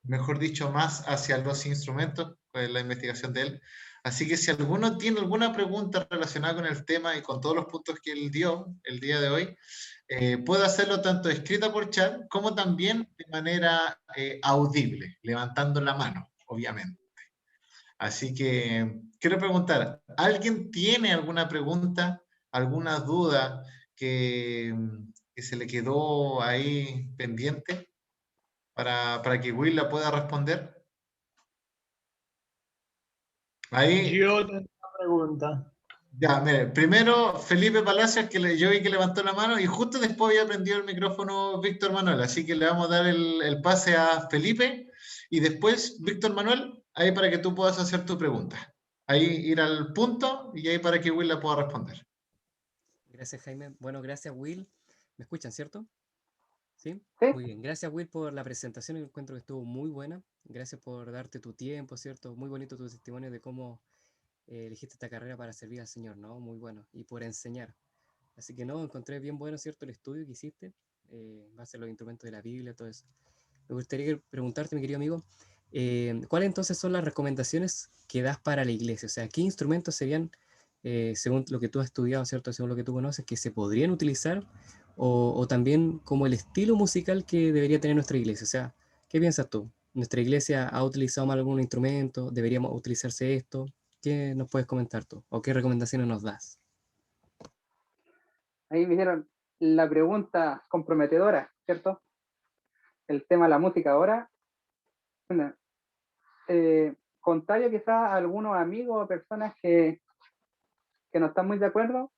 S1: mejor dicho, más hacia los instrumentos, pues la investigación de él. Así que si alguno tiene alguna pregunta relacionada con el tema y con todos los puntos que él dio el día de hoy, puede hacerlo tanto escrita por chat como también de manera audible, levantando la mano, obviamente. Así que quiero preguntar, ¿alguien tiene alguna pregunta, alguna duda que se le quedó ahí pendiente para que Will la pueda responder? Ahí,
S5: Yo tengo una pregunta.
S1: ya, mire, primero Felipe Palacios, yo vi que levantó la mano y justo después había prendido el micrófono Víctor Manuel, así que le vamos a dar el pase a Felipe y después Víctor Manuel, ahí para que tú puedas hacer tu pregunta. Ahí ir al punto y ahí para que Will la pueda responder.
S6: Gracias, Jaime. Bueno, gracias, Will. ¿Me escuchan, cierto? ¿Sí?
S3: ¿Sí?
S6: Muy bien. Gracias, Will, por la presentación. Encuentro que estuvo muy buena. Gracias por darte tu tiempo, ¿cierto? Muy bonito tu testimonio de cómo elegiste esta carrera para servir al Señor, ¿no? Muy bueno. Y por enseñar. Así que no, encontré bien bueno, ¿cierto? El estudio que hiciste, base en los instrumentos de la Biblia, todo eso. Me gustaría preguntarte, mi querido amigo, ¿cuáles entonces son las recomendaciones que das para la iglesia? O sea, ¿qué instrumentos serían, según lo que tú has estudiado, ¿cierto? Según lo que tú conoces, que se podrían utilizar o también como el estilo musical que debería tener nuestra iglesia? O sea, ¿qué piensas tú? ¿Nuestra iglesia ha utilizado mal algún instrumento? ¿Deberíamos utilizarse esto? ¿Qué nos puedes comentar tú? ¿O qué recomendaciones nos das?
S3: Ahí me hicieron la pregunta comprometedora, ¿cierto? El tema de la música ahora. Bueno, contrario quizás a algunos amigos o personas que no están muy de acuerdo,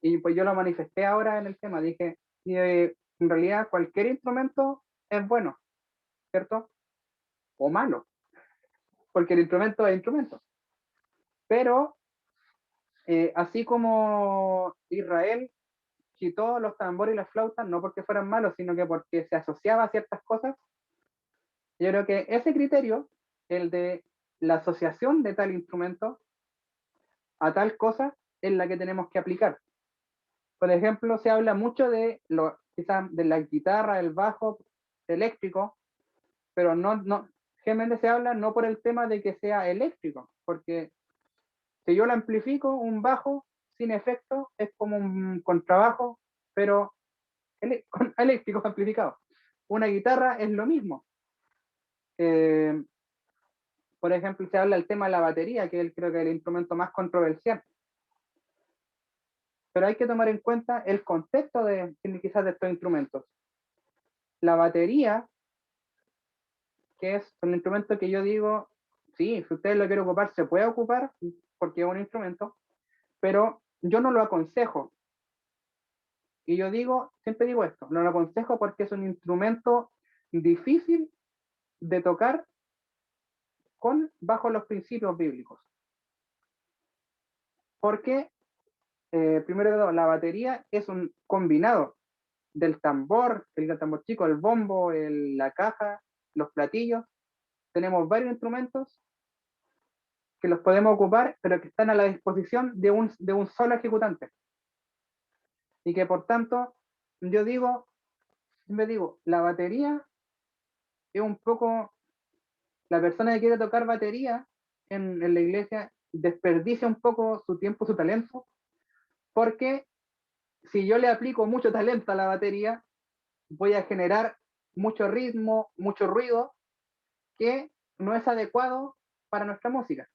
S3: y pues yo lo manifesté ahora en el tema, dije, en realidad cualquier instrumento es bueno, ¿cierto? O malo, porque el instrumento es instrumento. Pero así como Israel quitó los tambores y las flautas, no porque fueran malos, sino que porque se asociaba a ciertas cosas, yo creo que ese criterio, el de la asociación de tal instrumento a tal cosa, es la que tenemos que aplicar. Por ejemplo, se habla mucho quizás de la guitarra, el bajo eléctrico, pero generalmente se habla no por el tema de que sea eléctrico, porque si yo lo amplifico, un bajo sin efecto es como un contrabajo, pero eléctrico amplificado. Una guitarra es lo mismo. Por ejemplo, se habla del tema de la batería, que creo que es el instrumento más controversial. Pero hay que tomar en cuenta el contexto quizás de estos instrumentos. La batería, que es un instrumento que yo digo, sí, si usted lo quiere ocupar, se puede ocupar, porque es un instrumento, pero yo no lo aconsejo. Y yo siempre digo esto, no lo aconsejo porque es un instrumento difícil de tocar bajo los principios bíblicos. porque, primero de todo, la batería es un combinado del tambor, el tambor chico, el bombo, la caja, los platillos. Tenemos varios instrumentos que los podemos ocupar, pero que están a la disposición de un solo ejecutante. Y que por tanto, siempre digo, la batería es un poco, la persona que quiere tocar batería en la iglesia desperdicia un poco su tiempo, su talento, porque si yo le aplico mucho talento a la batería, voy a generar mucho ritmo, mucho ruido, que no es adecuado para nuestra música.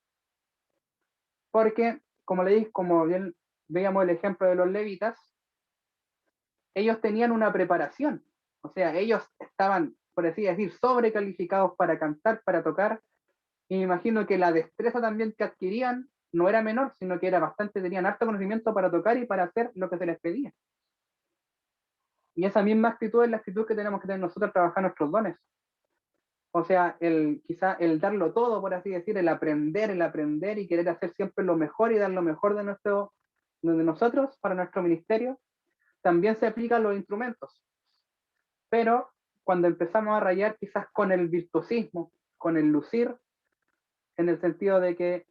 S3: Porque, como le dije, como bien veíamos el ejemplo de los levitas, ellos tenían una preparación, o sea, ellos estaban, por así decir, sobrecalificados para cantar, para tocar, y me imagino que la destreza también que adquirían no era menor, sino que era bastante, tenían harto conocimiento para tocar y para hacer lo que se les pedía. Y esa misma actitud es la actitud que tenemos que tener nosotros trabajar nuestros dones. O sea, quizá el darlo todo, por así decir, el aprender y querer hacer siempre lo mejor y dar lo mejor de nosotros para nuestro ministerio, también se aplica a los instrumentos. Pero cuando empezamos a rayar quizás con el virtuosismo, con el lucir, en el sentido de que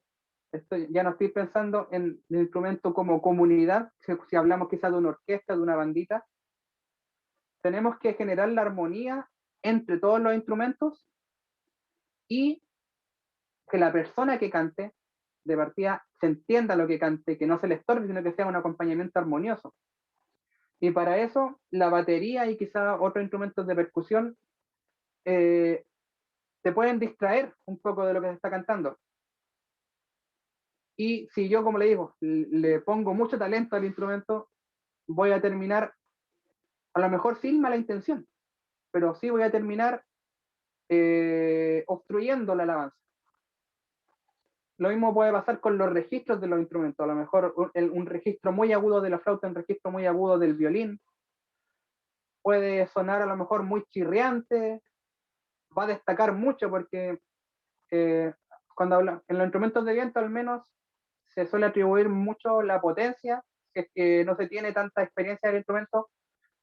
S3: ya no estoy pensando en el instrumento como comunidad, si hablamos quizás de una orquesta, de una bandita, tenemos que generar la armonía entre todos los instrumentos y que la persona que cante, de partida, se entienda lo que cante, que no se le estorbe, sino que sea un acompañamiento armonioso. Y para eso, la batería y quizá otros instrumentos de percusión te pueden distraer un poco de lo que se está cantando. Y si yo, como le digo, le pongo mucho talento al instrumento, voy a terminar, a lo mejor sin mala intención, pero sí voy a terminar obstruyendo la alabanza. Lo mismo puede pasar con los registros de los instrumentos. A lo mejor un registro muy agudo de la flauta, un registro muy agudo del violín, puede sonar a lo mejor muy chirriante, va a destacar mucho porque cuando habla, en los instrumentos de viento al menos se suele atribuir mucho la potencia, si es que no se tiene tanta experiencia del instrumento,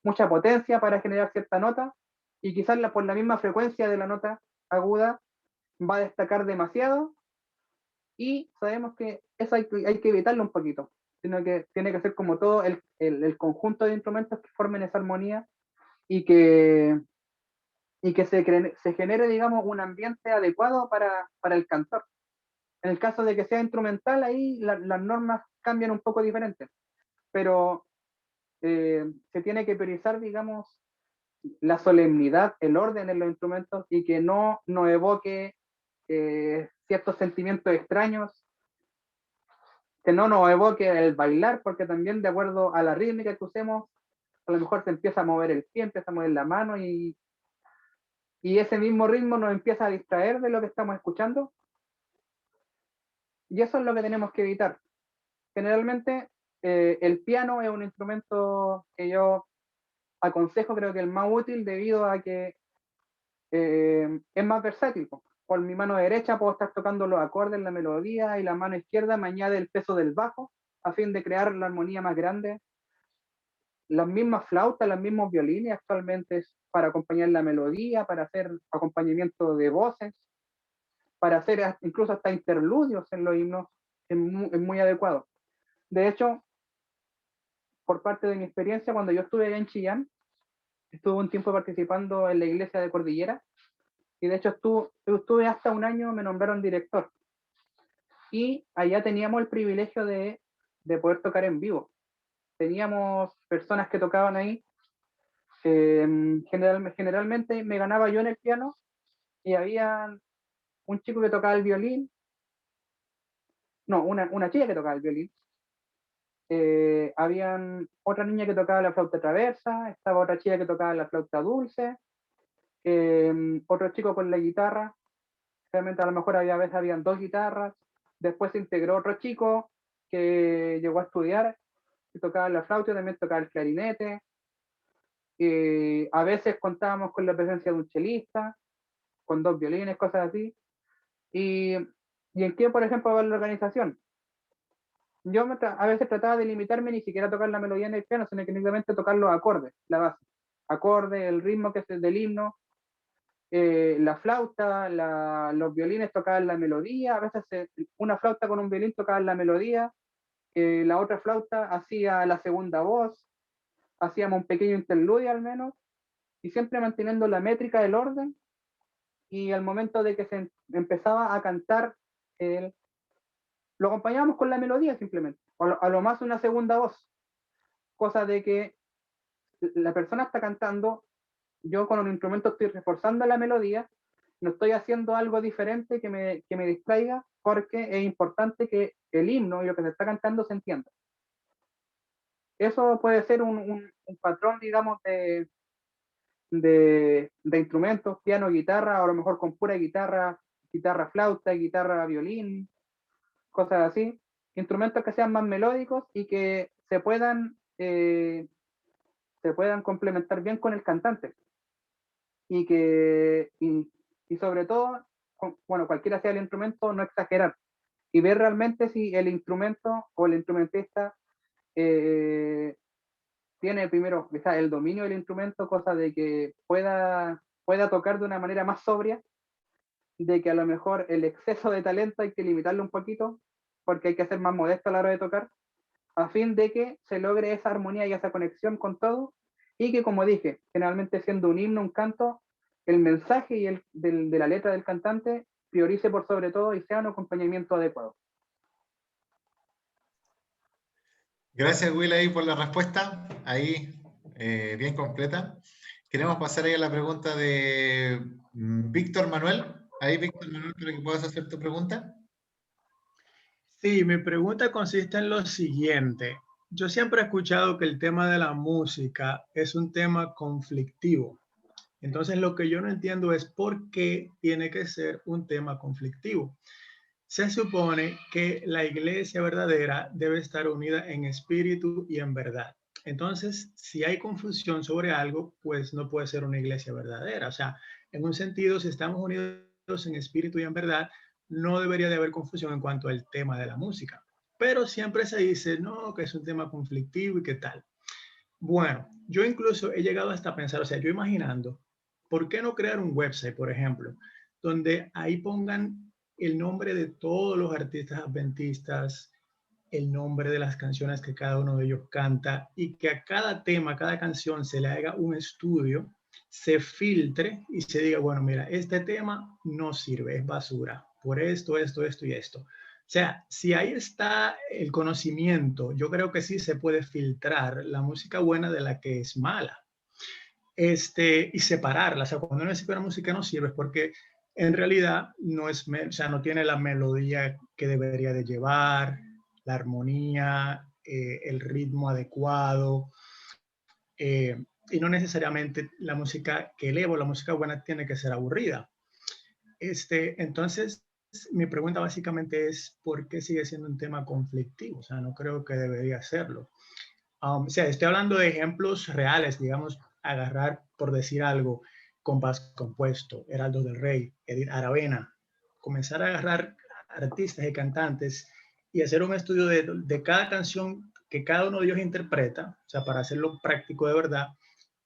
S3: mucha potencia para generar cierta nota, y quizás por la misma frecuencia de la nota aguda va a destacar demasiado, y sabemos que eso hay que evitarlo un poquito, sino que tiene que ser como todo el conjunto de instrumentos que formen esa armonía y que se genere, digamos, un ambiente adecuado para el cantor. En el caso de que sea instrumental, ahí las normas cambian un poco diferentes, pero se tiene que priorizar, digamos, la solemnidad, el orden en los instrumentos y que no evoque ciertos sentimientos extraños, que no nos evoque el bailar, porque también de acuerdo a la rítmica que usemos, a lo mejor se empieza a mover el pie, empieza a mover la mano y ese mismo ritmo nos empieza a distraer de lo que estamos escuchando. Y eso es lo que tenemos que evitar. Generalmente el piano es un instrumento que yo aconsejo, creo que el más útil debido a que es más versátil. Por mi mano derecha puedo estar tocando los acordes, la melodía, y la mano izquierda me añade el peso del bajo a fin de crear la armonía más grande. Las mismas flautas, los mismos violines actualmente es para acompañar la melodía, para hacer acompañamiento de voces, para hacer incluso hasta interludios en los himnos, es muy adecuado. De hecho, por parte de mi experiencia, cuando yo estuve allá en Chillán, estuve un tiempo participando en la iglesia de Cordillera, y de hecho estuve hasta un año, me nombraron director. Y allá teníamos el privilegio de poder tocar en vivo. Teníamos personas que tocaban ahí. Generalmente me ganaba yo en el piano y había un chico que tocaba el violín, no, una chica que tocaba el violín. Habían otra niña que tocaba la flauta traversa, estaba otra chica que tocaba la flauta dulce, otro chico con la guitarra. Realmente a lo mejor a veces habían dos guitarras. Después se integró otro chico que llegó a estudiar, que tocaba la flauta y también tocaba el clarinete. A veces contábamos con la presencia de un chelista, con dos violines, cosas así. ¿Y en qué, por ejemplo, va la organización? yo a veces trataba de limitarme ni siquiera a tocar la melodía en el piano, sino que únicamente tocar los acordes, la base. Acordes, el ritmo que es el del himno, la flauta, los violines tocaban la melodía, a veces una flauta con un violín tocaba la melodía, la otra flauta hacía la segunda voz, hacíamos un pequeño interludio al menos, y siempre manteniendo la métrica del orden, y al momento de que se empezaba a cantar, lo acompañábamos con la melodía simplemente, a lo más una segunda voz, cosa de que la persona está cantando, yo con un instrumento estoy reforzando la melodía, no estoy haciendo algo diferente que me distraiga, porque es importante que el himno y lo que se está cantando se entienda. Eso puede ser un patrón, digamos, de instrumentos, piano, guitarra, o a lo mejor con pura guitarra, guitarra flauta, guitarra violín, cosas así. Instrumentos que sean más melódicos y que se puedan complementar bien con el cantante. Y sobre todo, bueno, cualquiera sea el instrumento, no exagerar. Y ver realmente si el instrumento o el instrumentista tiene primero quizás el dominio del instrumento, cosa de que pueda tocar de una manera más sobria, de que a lo mejor el exceso de talento hay que limitarlo un poquito, porque hay que ser más modesto a la hora de tocar, a fin de que se logre esa armonía y esa conexión con todo, y que, como dije, generalmente siendo un himno, un canto, el mensaje y de la letra del cantante priorice por sobre todo y sea un acompañamiento adecuado.
S1: Gracias, Will, ahí por la respuesta, ahí bien completa. Queremos pasar ahí a la pregunta de Víctor Manuel. Ahí, Víctor Manuel, para que puedas hacer tu pregunta.
S5: Sí, mi pregunta consiste en lo siguiente. Yo siempre he escuchado que el tema de la música es un tema conflictivo. Entonces, lo que yo no entiendo es por qué tiene que ser un tema conflictivo. Se supone que la iglesia verdadera debe estar unida en espíritu y en verdad. Entonces, si hay confusión sobre algo, pues no puede ser una iglesia verdadera. O sea, en un sentido, si estamos unidos en espíritu y en verdad, no debería de haber confusión en cuanto al tema de la música. Pero siempre se dice, no, que es un tema conflictivo y qué tal. Bueno, yo incluso he llegado hasta a pensar, o sea, yo imaginando, ¿por qué no crear un website, por ejemplo, donde ahí pongan el nombre de todos los artistas adventistas, el nombre de las canciones que cada uno de ellos canta y que a cada tema, a cada canción se le haga un estudio, se filtre y se diga, bueno, mira, este tema no sirve, es basura, por esto, esto y esto. O sea, si ahí está el conocimiento, yo creo que sí se puede filtrar la música buena de la que es mala. Y separarla. O sea, cuando uno dice que una música no sirve es porque en realidad no es, o sea, no tiene la melodía que debería de llevar, la armonía, el ritmo adecuado, y no necesariamente la música que elevo, la música buena tiene que ser aburrida. Entonces, mi pregunta básicamente es, ¿por qué sigue siendo un tema conflictivo? O sea, no creo que debería serlo. O sea, estoy hablando de ejemplos reales, digamos, agarrar, por decir algo, Compás Compuesto, Heraldo del Rey, Edith Aravena, comenzar a agarrar artistas y cantantes y hacer un estudio de cada canción que cada uno de ellos interpreta, o sea, para hacerlo práctico de verdad,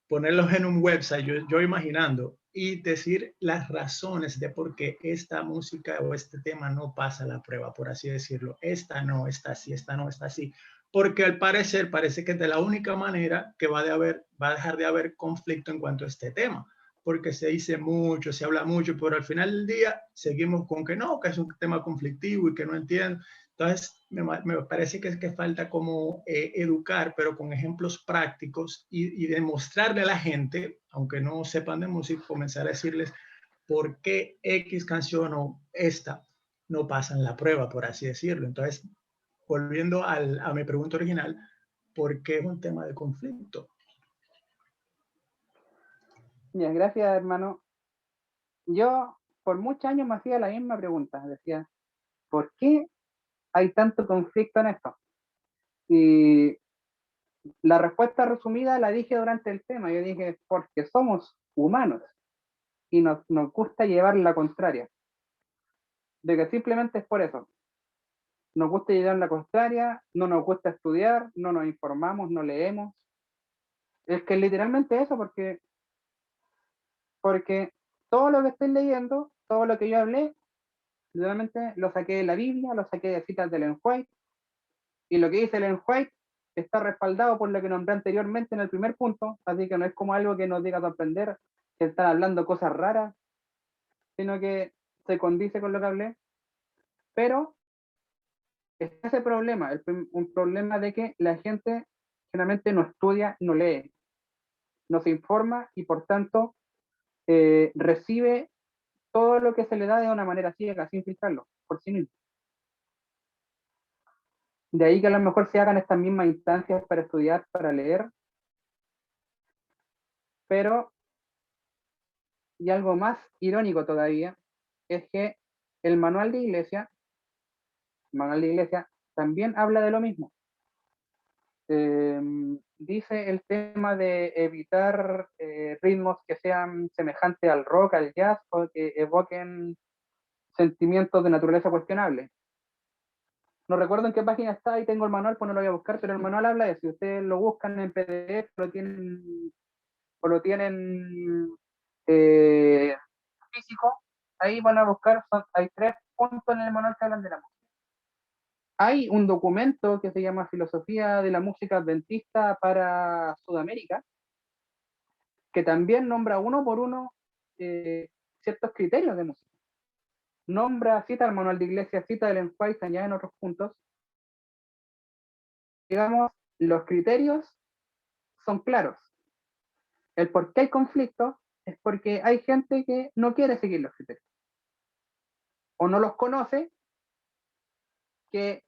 S5: ponerlos en un website, yo imaginando, y decir las razones de por qué esta música o este tema no pasa la prueba, por así decirlo. Esta no está así, esta no está así. Porque al parecer parece que es de la única manera que va a dejar de haber conflicto en cuanto a este tema. Porque se dice mucho, se habla mucho, pero al final del día seguimos con que no, que es un tema conflictivo y que no entiendo. Entonces, me parece que falta como educar, pero con ejemplos prácticos y demostrarle a la gente, aunque no sepan de música, comenzar a decirles por qué X canción o esta no pasan la prueba, por así decirlo. Entonces, volviendo a mi pregunta original, ¿por qué es un tema de conflicto?
S3: Bien, gracias, hermano. Yo por muchos años me hacía la misma pregunta, decía, ¿por qué hay tanto conflicto en esto? Y la respuesta resumida la dije durante el tema. Yo dije, porque somos humanos y nos gusta llevar la contraria. De que simplemente es por eso. nos gusta llevar la contraria, no nos gusta estudiar, no nos informamos, no leemos. Es que literalmente eso, porque todo lo que estoy leyendo, todo lo que yo hablé, literalmente lo saqué de la Biblia, lo saqué de citas de Ellen White, y lo que dice Ellen White está respaldado por lo que nombré anteriormente en el primer punto, así que no es como algo que nos diga sorprender, que están hablando cosas raras, sino que se condice con lo que hablé, pero está ese problema, un problema de que la gente generalmente no estudia, no lee, no se informa y por tanto recibe todo lo que se le da de una manera ciega, sin filtrarlo, por sí mismo. De ahí que a lo mejor se hagan estas mismas instancias para estudiar, para leer, pero, y algo más irónico todavía, es que el manual de iglesia también habla de lo mismo. Dice el tema de evitar ritmos que sean semejantes al rock, al jazz, o que evoquen sentimientos de naturaleza cuestionable. No recuerdo en qué página está, ahí tengo el manual, pues no lo voy a buscar, pero el manual habla de, si ustedes lo buscan en PDF, lo tienen físico, ahí van a buscar, hay 3 puntos en el manual que hablan de la música. Hay un documento que se llama Filosofía de la Música Adventista para Sudamérica, que también nombra uno por uno ciertos criterios de música. Nombra, cita el manual de iglesia, cita el Ellen White, añade en otros puntos. Digamos, los criterios son claros. El por qué hay conflicto es porque hay gente que no quiere seguir los criterios. O no los conoce, que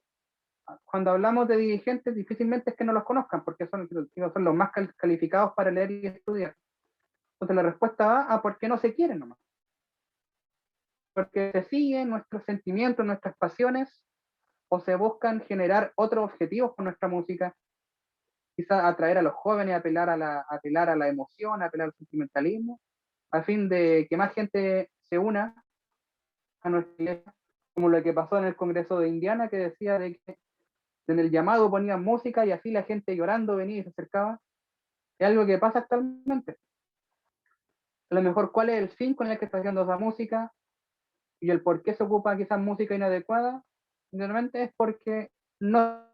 S3: cuando hablamos de dirigentes difícilmente es que no los conozcan, porque son los más calificados para leer y estudiar. Entonces la respuesta va a por qué no se quieren nomás. Porque se siguen nuestros sentimientos, nuestras pasiones, o se buscan generar otros objetivos con nuestra música, quizás atraer a los jóvenes, apelar a la emoción, apelar al sentimentalismo, a fin de que más gente se una a nuestra iglesia, como lo que pasó en el Congreso de Indiana, que decía de que en el llamado ponían música y así la gente llorando venía y se acercaba. Es algo que pasa actualmente. A lo mejor cuál es el fin con el que está haciendo esa música y el por qué se ocupa quizás música inadecuada, generalmente es porque no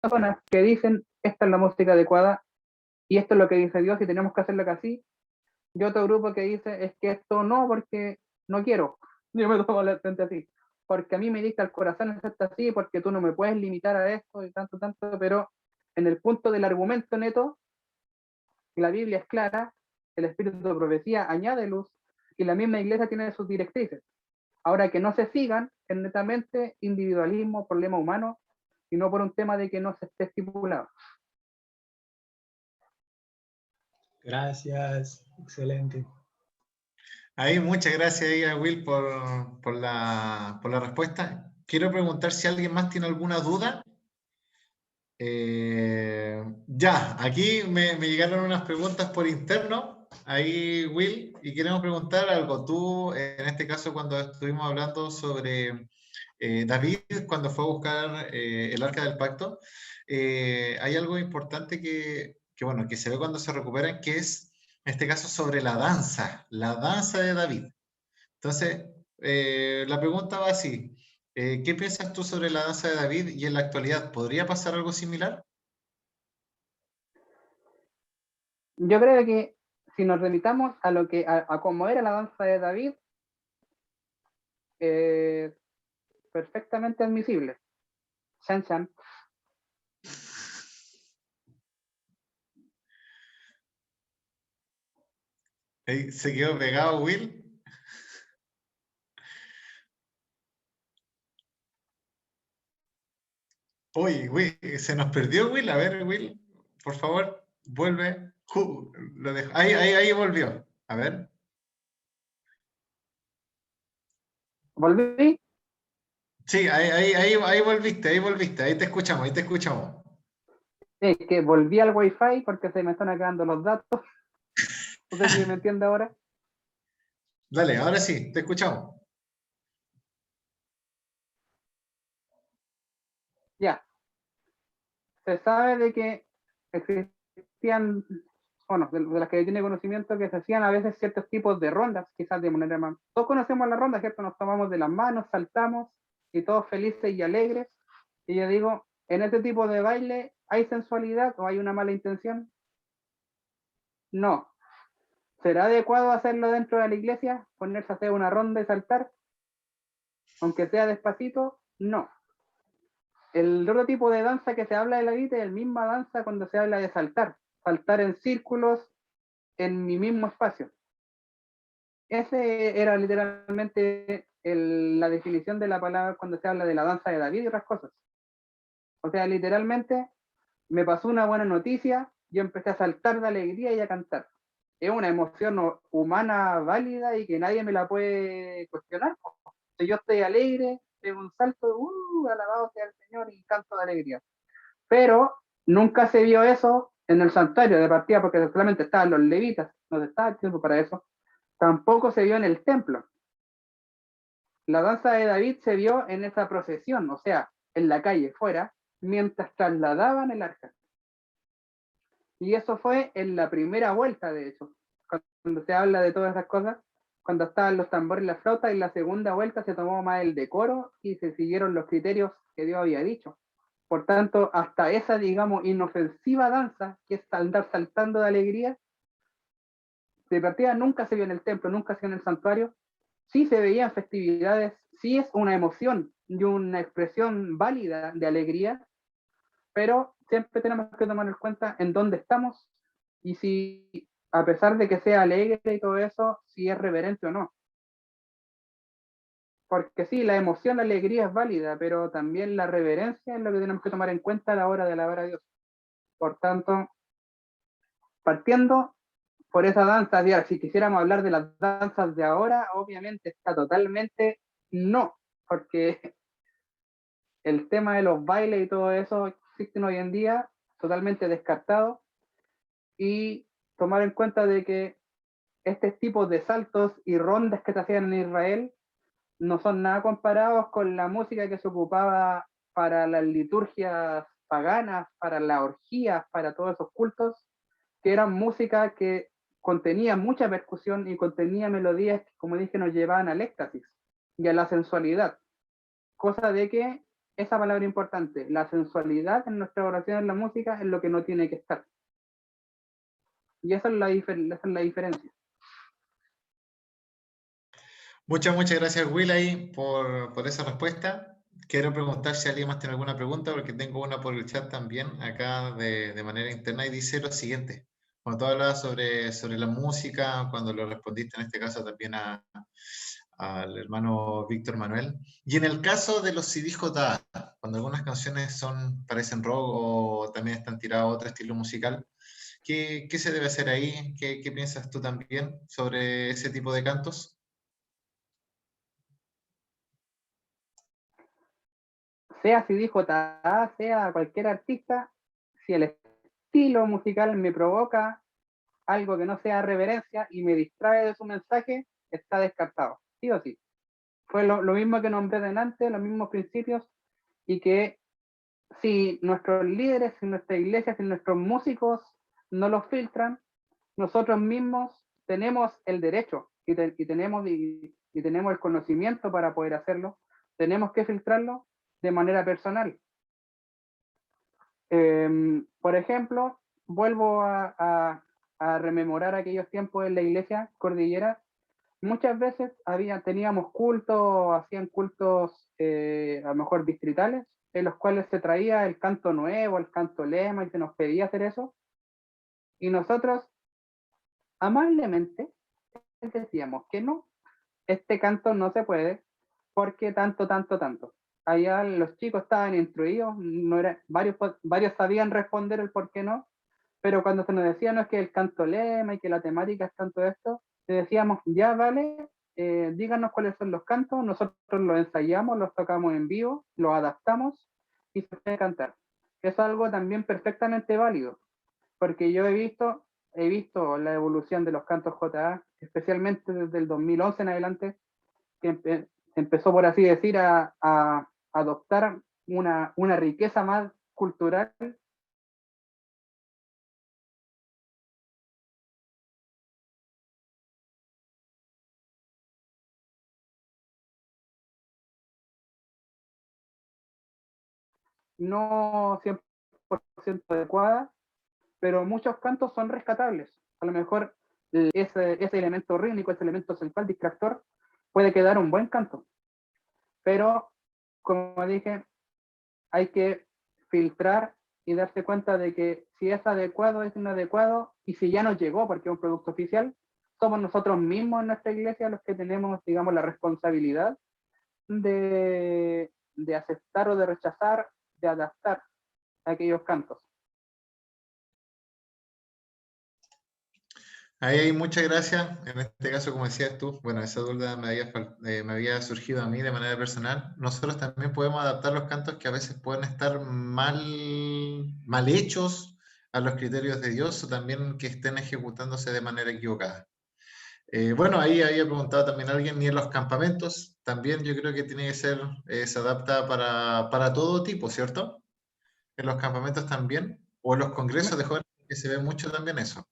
S3: personas que dicen esta es la música adecuada y esto es lo que dice Dios y tenemos que hacerlo así, y otro grupo que dice es que esto no, porque no quiero, yo me tomo la frente así, porque a mí me dicta el corazón es esto así, porque tú no me puedes limitar a esto y tanto, pero en el punto del argumento neto, la Biblia es clara, el espíritu de profecía añade luz y la misma iglesia tiene sus directrices. Ahora, que no se sigan es netamente individualismo, problema humano, y no por un tema de que no se esté estipulado.
S5: Gracias, excelente.
S1: Ahí, muchas gracias ahí a Will por la respuesta. Quiero preguntar si alguien más tiene alguna duda. Ya, aquí me llegaron unas preguntas por interno. Ahí, Will, y queremos preguntar algo. Tú, en este caso, cuando estuvimos hablando sobre David, cuando fue a buscar el Arca del Pacto, hay algo importante bueno, que se ve cuando se recuperan, que es, en este caso, sobre la danza de David. Entonces, la pregunta va así. ¿Qué piensas tú sobre la danza de David y en la actualidad? ¿Podría pasar algo similar?
S3: Yo creo que si nos remitamos a lo que a cómo era la danza de David, perfectamente admisible. Chan chan.
S1: Ahí se quedó pegado Will. Uy, Will, se nos perdió Will. A ver, Will, por favor, vuelve. Ahí volvió. A ver.
S3: ¿Volví?
S1: Sí, ahí volviste, ahí te escuchamos, ahí te escuchamos.
S3: Sí, que volví al Wi-Fi porque se me están acabando los datos. No sé si me entiende ahora.
S1: Dale, ahora sí, te escuchamos.
S3: Ya, se sabe de que existían, bueno, de las que tiene conocimiento, que se hacían a veces ciertos tipos de rondas, quizás de manera más. Todos conocemos la ronda, ¿cierto? Nos tomamos de las manos, saltamos y todos felices y alegres. Y yo digo, ¿en este tipo de baile hay sensualidad o hay una mala intención? No. ¿Será adecuado hacerlo dentro de la iglesia? ¿Ponerse a hacer una ronda y saltar? Aunque sea despacito, no. El otro tipo de danza que se habla de la vida es la misma danza cuando se habla de saltar. Saltar en círculos en mi mismo espacio. Ese era literalmente la definición de la palabra cuando se habla de la danza de David y otras cosas. O sea, literalmente me pasó una buena noticia, yo empecé a saltar de alegría y a cantar. Es una emoción humana válida y que nadie me la puede cuestionar. Si yo estoy alegre, pego un salto, alabado sea el Señor y canto de alegría. Pero nunca se vio eso en el santuario de partida porque solamente estaban los levitas, no estaba el tiempo para eso. Tampoco se vio en el templo. La danza de David se vio en esa procesión, o sea, en la calle fuera, mientras trasladaban el arca. Y eso fue en la primera vuelta, de hecho, cuando se habla de todas esas cosas, cuando estaban los tambores y la flauta, y la segunda vuelta se tomó más el decoro y se siguieron los criterios que Dios había dicho. Por tanto, hasta esa, digamos, inofensiva danza, que es andar saltando de alegría, de partida nunca se vio en el templo, nunca se vio en el santuario, sí se veía en festividades, sí es una emoción y una expresión válida de alegría, pero siempre tenemos que tomar en cuenta en dónde estamos y si, a pesar de que sea alegre y todo eso, si es reverente o no. Porque sí, la emoción, la alegría es válida, pero también la reverencia es lo que tenemos que tomar en cuenta a la hora de alabar a Dios. Por tanto, partiendo por esa danza, si quisiéramos hablar de las danzas de ahora, obviamente está totalmente no, porque el tema de los bailes y todo eso existen hoy en día, totalmente descartado, y tomar en cuenta de que este tipo de saltos y rondas que se hacían en Israel no son nada comparados con la música que se ocupaba para las liturgias paganas, para las orgías, para todos esos cultos, que eran música que contenía mucha percusión y contenía melodías que, como dije, nos llevaban al éxtasis y a la sensualidad. Cosa de que, esa palabra importante, la sensualidad en nuestra oración en la música es lo que no tiene que estar. Y esa es la diferencia.
S1: Muchas gracias, Will, ahí por esa respuesta. Quiero preguntar si alguien más tiene alguna pregunta, porque tengo una por el chat también, acá de manera interna, y dice lo siguiente. Cuando tú hablabas sobre la música, cuando lo respondiste en este caso también al hermano Víctor Manuel, y en el caso de los CDJ, cuando algunas canciones parecen rock o también están tiradas a otro estilo musical, ¿qué se debe hacer ahí? ¿Qué piensas tú también sobre ese tipo de cantos?
S3: Sea si dijo J.A., sea cualquier artista, si el estilo musical me provoca algo que no sea reverencia y me distrae de su mensaje, está descartado, sí o sí. Fue lo mismo que nombré delante, los mismos principios, y que si nuestros líderes, si nuestra iglesia, si nuestros músicos no los filtran, nosotros mismos tenemos el derecho y tenemos el conocimiento para poder hacerlo, tenemos que filtrarlo de manera personal. Por ejemplo, vuelvo a rememorar aquellos tiempos en la iglesia cordillera. Muchas veces teníamos cultos, hacían cultos a lo mejor distritales, en los cuales se traía el canto nuevo, el canto lema, y se nos pedía hacer eso. Y nosotros, amablemente, decíamos que no, este canto no se puede, porque tanto, tanto, tanto. Allá los chicos estaban instruidos, no era, varios sabían responder el por qué no, pero cuando se nos decía no es que el canto lema y que la temática es tanto esto, le decíamos, ya vale, díganos cuáles son los cantos, nosotros los ensayamos, los tocamos en vivo, los adaptamos y se puede cantar. Es algo también perfectamente válido, porque yo he visto he visto la evolución de los cantos JA, especialmente desde el 2011 en adelante, que empezó, por así decir, a adoptar una riqueza más cultural. No 100% adecuada, pero muchos cantos son rescatables. A lo mejor ese elemento rítmico, ese elemento central distractor, puede quedar un buen canto. Pero, como dije, hay que filtrar y darse cuenta de que si es adecuado, es inadecuado, y si ya nos llegó porque es un producto oficial, somos nosotros mismos en nuestra iglesia los que tenemos, digamos, la responsabilidad de aceptar o de rechazar, de adaptar aquellos cantos.
S1: Ahí muchas gracias. En este caso, como decías tú, bueno, esa duda me había surgido a mí de manera personal. Nosotros también podemos adaptar los cantos que a veces pueden estar mal hechos a los criterios de Dios o también que estén ejecutándose de manera equivocada. Bueno, ahí había preguntado también alguien, y en los campamentos también yo creo que tiene que ser, se adapta para todo tipo, ¿cierto? En los campamentos también, o en los congresos de jóvenes, que se ve mucho también eso.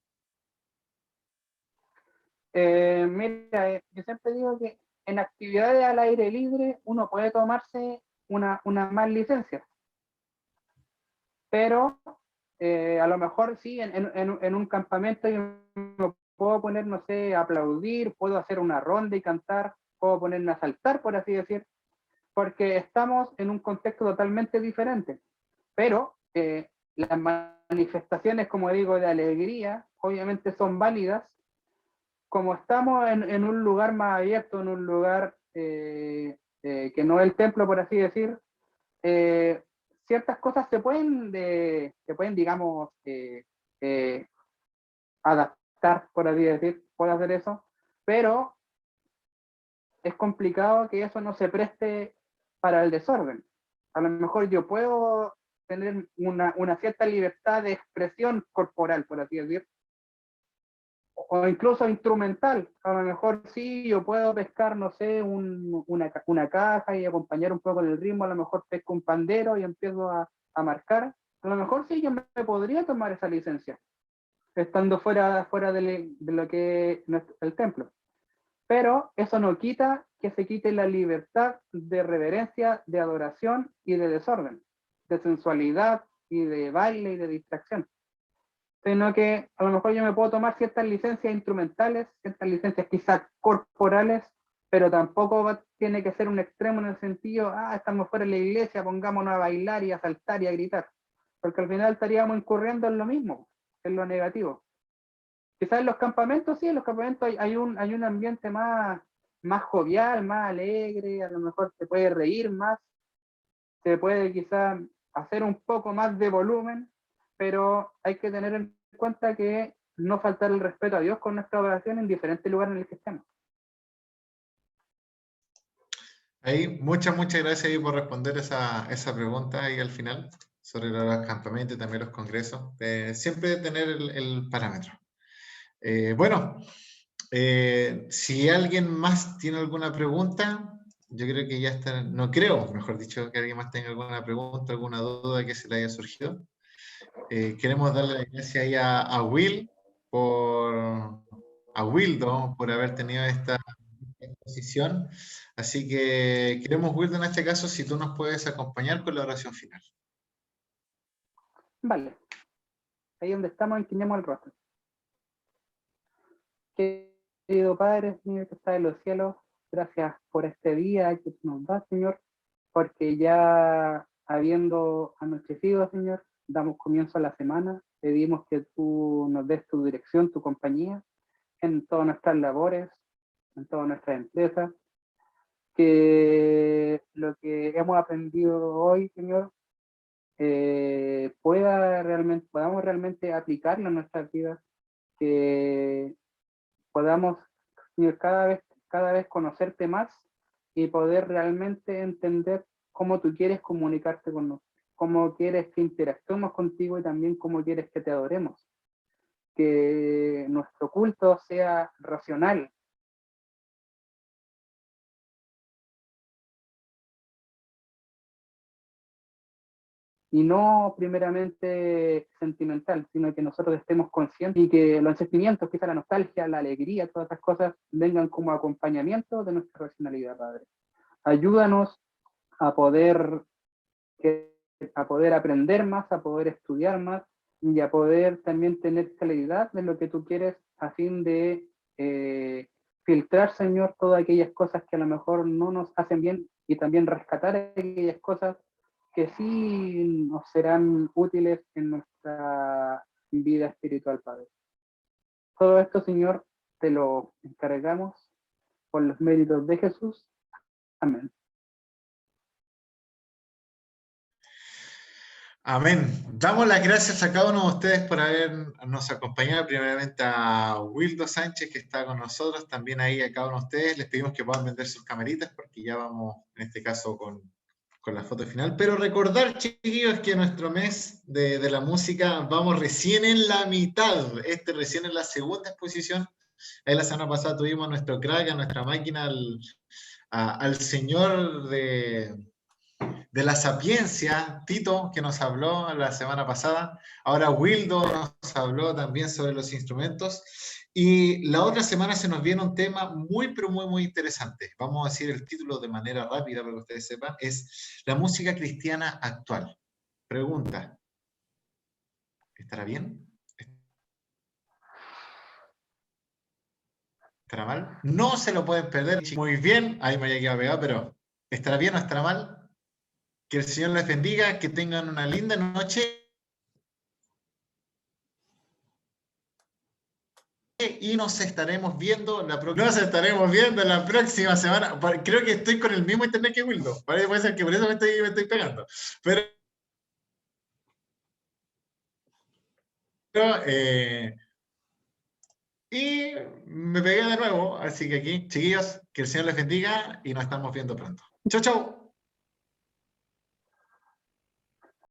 S3: Mira, yo siempre digo que en actividades al aire libre uno puede tomarse una más licencia, pero a lo mejor sí, en un campamento yo me puedo poner, no sé, a aplaudir, puedo hacer una ronda y cantar, puedo ponerme a saltar, por así decir, porque estamos en un contexto totalmente diferente. Pero las manifestaciones, como digo, de alegría, obviamente son válidas. Como estamos en un lugar más abierto, en un lugar que no es el templo, por así decir, ciertas cosas se pueden digamos, adaptar, por así decir, puedo hacer eso, pero es complicado que eso no se preste para el desorden. A lo mejor yo puedo tener una cierta libertad de expresión corporal, por así decir, o incluso instrumental. A lo mejor sí, yo puedo pescar, no sé, una caja y acompañar un poco el ritmo, a lo mejor pesco un pandero y empiezo a marcar. A lo mejor sí, yo me podría tomar esa licencia, estando fuera de lo que es el templo. Pero eso no quita que se quite la libertad de reverencia, de adoración y de desorden, de sensualidad y de baile y de distracción. Sino que a lo mejor yo me puedo tomar ciertas licencias instrumentales, ciertas licencias quizás corporales, pero tampoco tiene que ser un extremo en el sentido, estamos fuera de la iglesia, pongámonos a bailar y a saltar y a gritar, porque al final estaríamos incurriendo en lo mismo, en lo negativo. Quizás en los campamentos, sí, en los campamentos hay un ambiente más jovial, más alegre, a lo mejor se puede reír más, se puede quizás hacer un poco más de volumen, pero hay que tener en cuenta que no faltar el respeto a Dios con nuestra oración en diferentes lugares en el que estemos.
S1: Ahí, muchas gracias ahí por responder esa pregunta ahí al final sobre los campamentos y también los congresos. Siempre tener el parámetro. Bueno, si alguien más tiene alguna pregunta, yo creo que ya está, no creo, mejor dicho, que alguien más tenga alguna pregunta, alguna duda que se le haya surgido. Queremos darle las gracias ahí a Will, a Wildo, por haber tenido esta exposición. Así que queremos, Wildo, en este caso, si tú nos puedes acompañar con la oración final.
S3: Vale. Ahí donde estamos, inclinemos el rostro. Querido Padre, Señor, que está en los cielos, gracias por este día que tú nos das, Señor, porque ya habiendo anochecido, Señor, damos comienzo a la semana, pedimos que tú nos des tu dirección, tu compañía en todas nuestras labores, en todas nuestras empresas, que lo que hemos aprendido hoy, Señor, podamos realmente aplicarlo en nuestras vidas, que podamos, Señor, cada vez conocerte más y poder realmente entender cómo tú quieres comunicarte con nosotros, cómo quieres que interactuemos contigo y también cómo quieres que te adoremos. que nuestro culto sea racional, y no primeramente sentimental, sino que nosotros estemos conscientes y que los sentimientos, quizá la nostalgia, la alegría, todas esas cosas vengan como acompañamiento de nuestra racionalidad, Padre. Ayúdanos a poder, a poder aprender más, a poder estudiar más y a poder también tener claridad de lo que tú quieres a fin de filtrar, Señor, todas aquellas cosas que a lo mejor no nos hacen bien y también rescatar aquellas cosas que sí nos serán útiles en nuestra vida espiritual, Padre. Todo esto, Señor, te lo encargamos por los méritos de Jesús. Amén.
S1: Amén. Damos las gracias a cada uno de ustedes por habernos acompañado. Primeramente a Wildo Sánchez, que está con nosotros. También ahí a cada uno de ustedes. Les pedimos que puedan vender sus camaritas, porque ya vamos, en este caso, con la foto final. Pero recordar, chiquillos, que nuestro mes de la música vamos recién en la mitad. Recién en la segunda exposición. Ahí la semana pasada tuvimos a nuestro crack, a nuestra máquina, al señor de la sapiencia, Tito, que nos habló la semana pasada. Ahora Wildo nos habló también sobre los instrumentos. Y la otra semana se nos viene un tema muy, pero muy, muy interesante. Vamos a decir el título de manera rápida para que ustedes sepan. Es la música cristiana actual. Pregunta. ¿Estará bien? ¿Estará mal? No se lo pueden perder. Muy bien. Ahí me había quedado pegado, pero ¿estará bien o estará mal? Que el Señor les bendiga, que tengan una linda noche. Y nos estaremos viendo la próxima semana. Creo que estoy con el mismo internet que Wildo. Puede ser que por eso me estoy pegando. Pero y me pegué de nuevo. Así que aquí, chiquillos, que el Señor les bendiga y nos estamos viendo pronto. Chau, chau.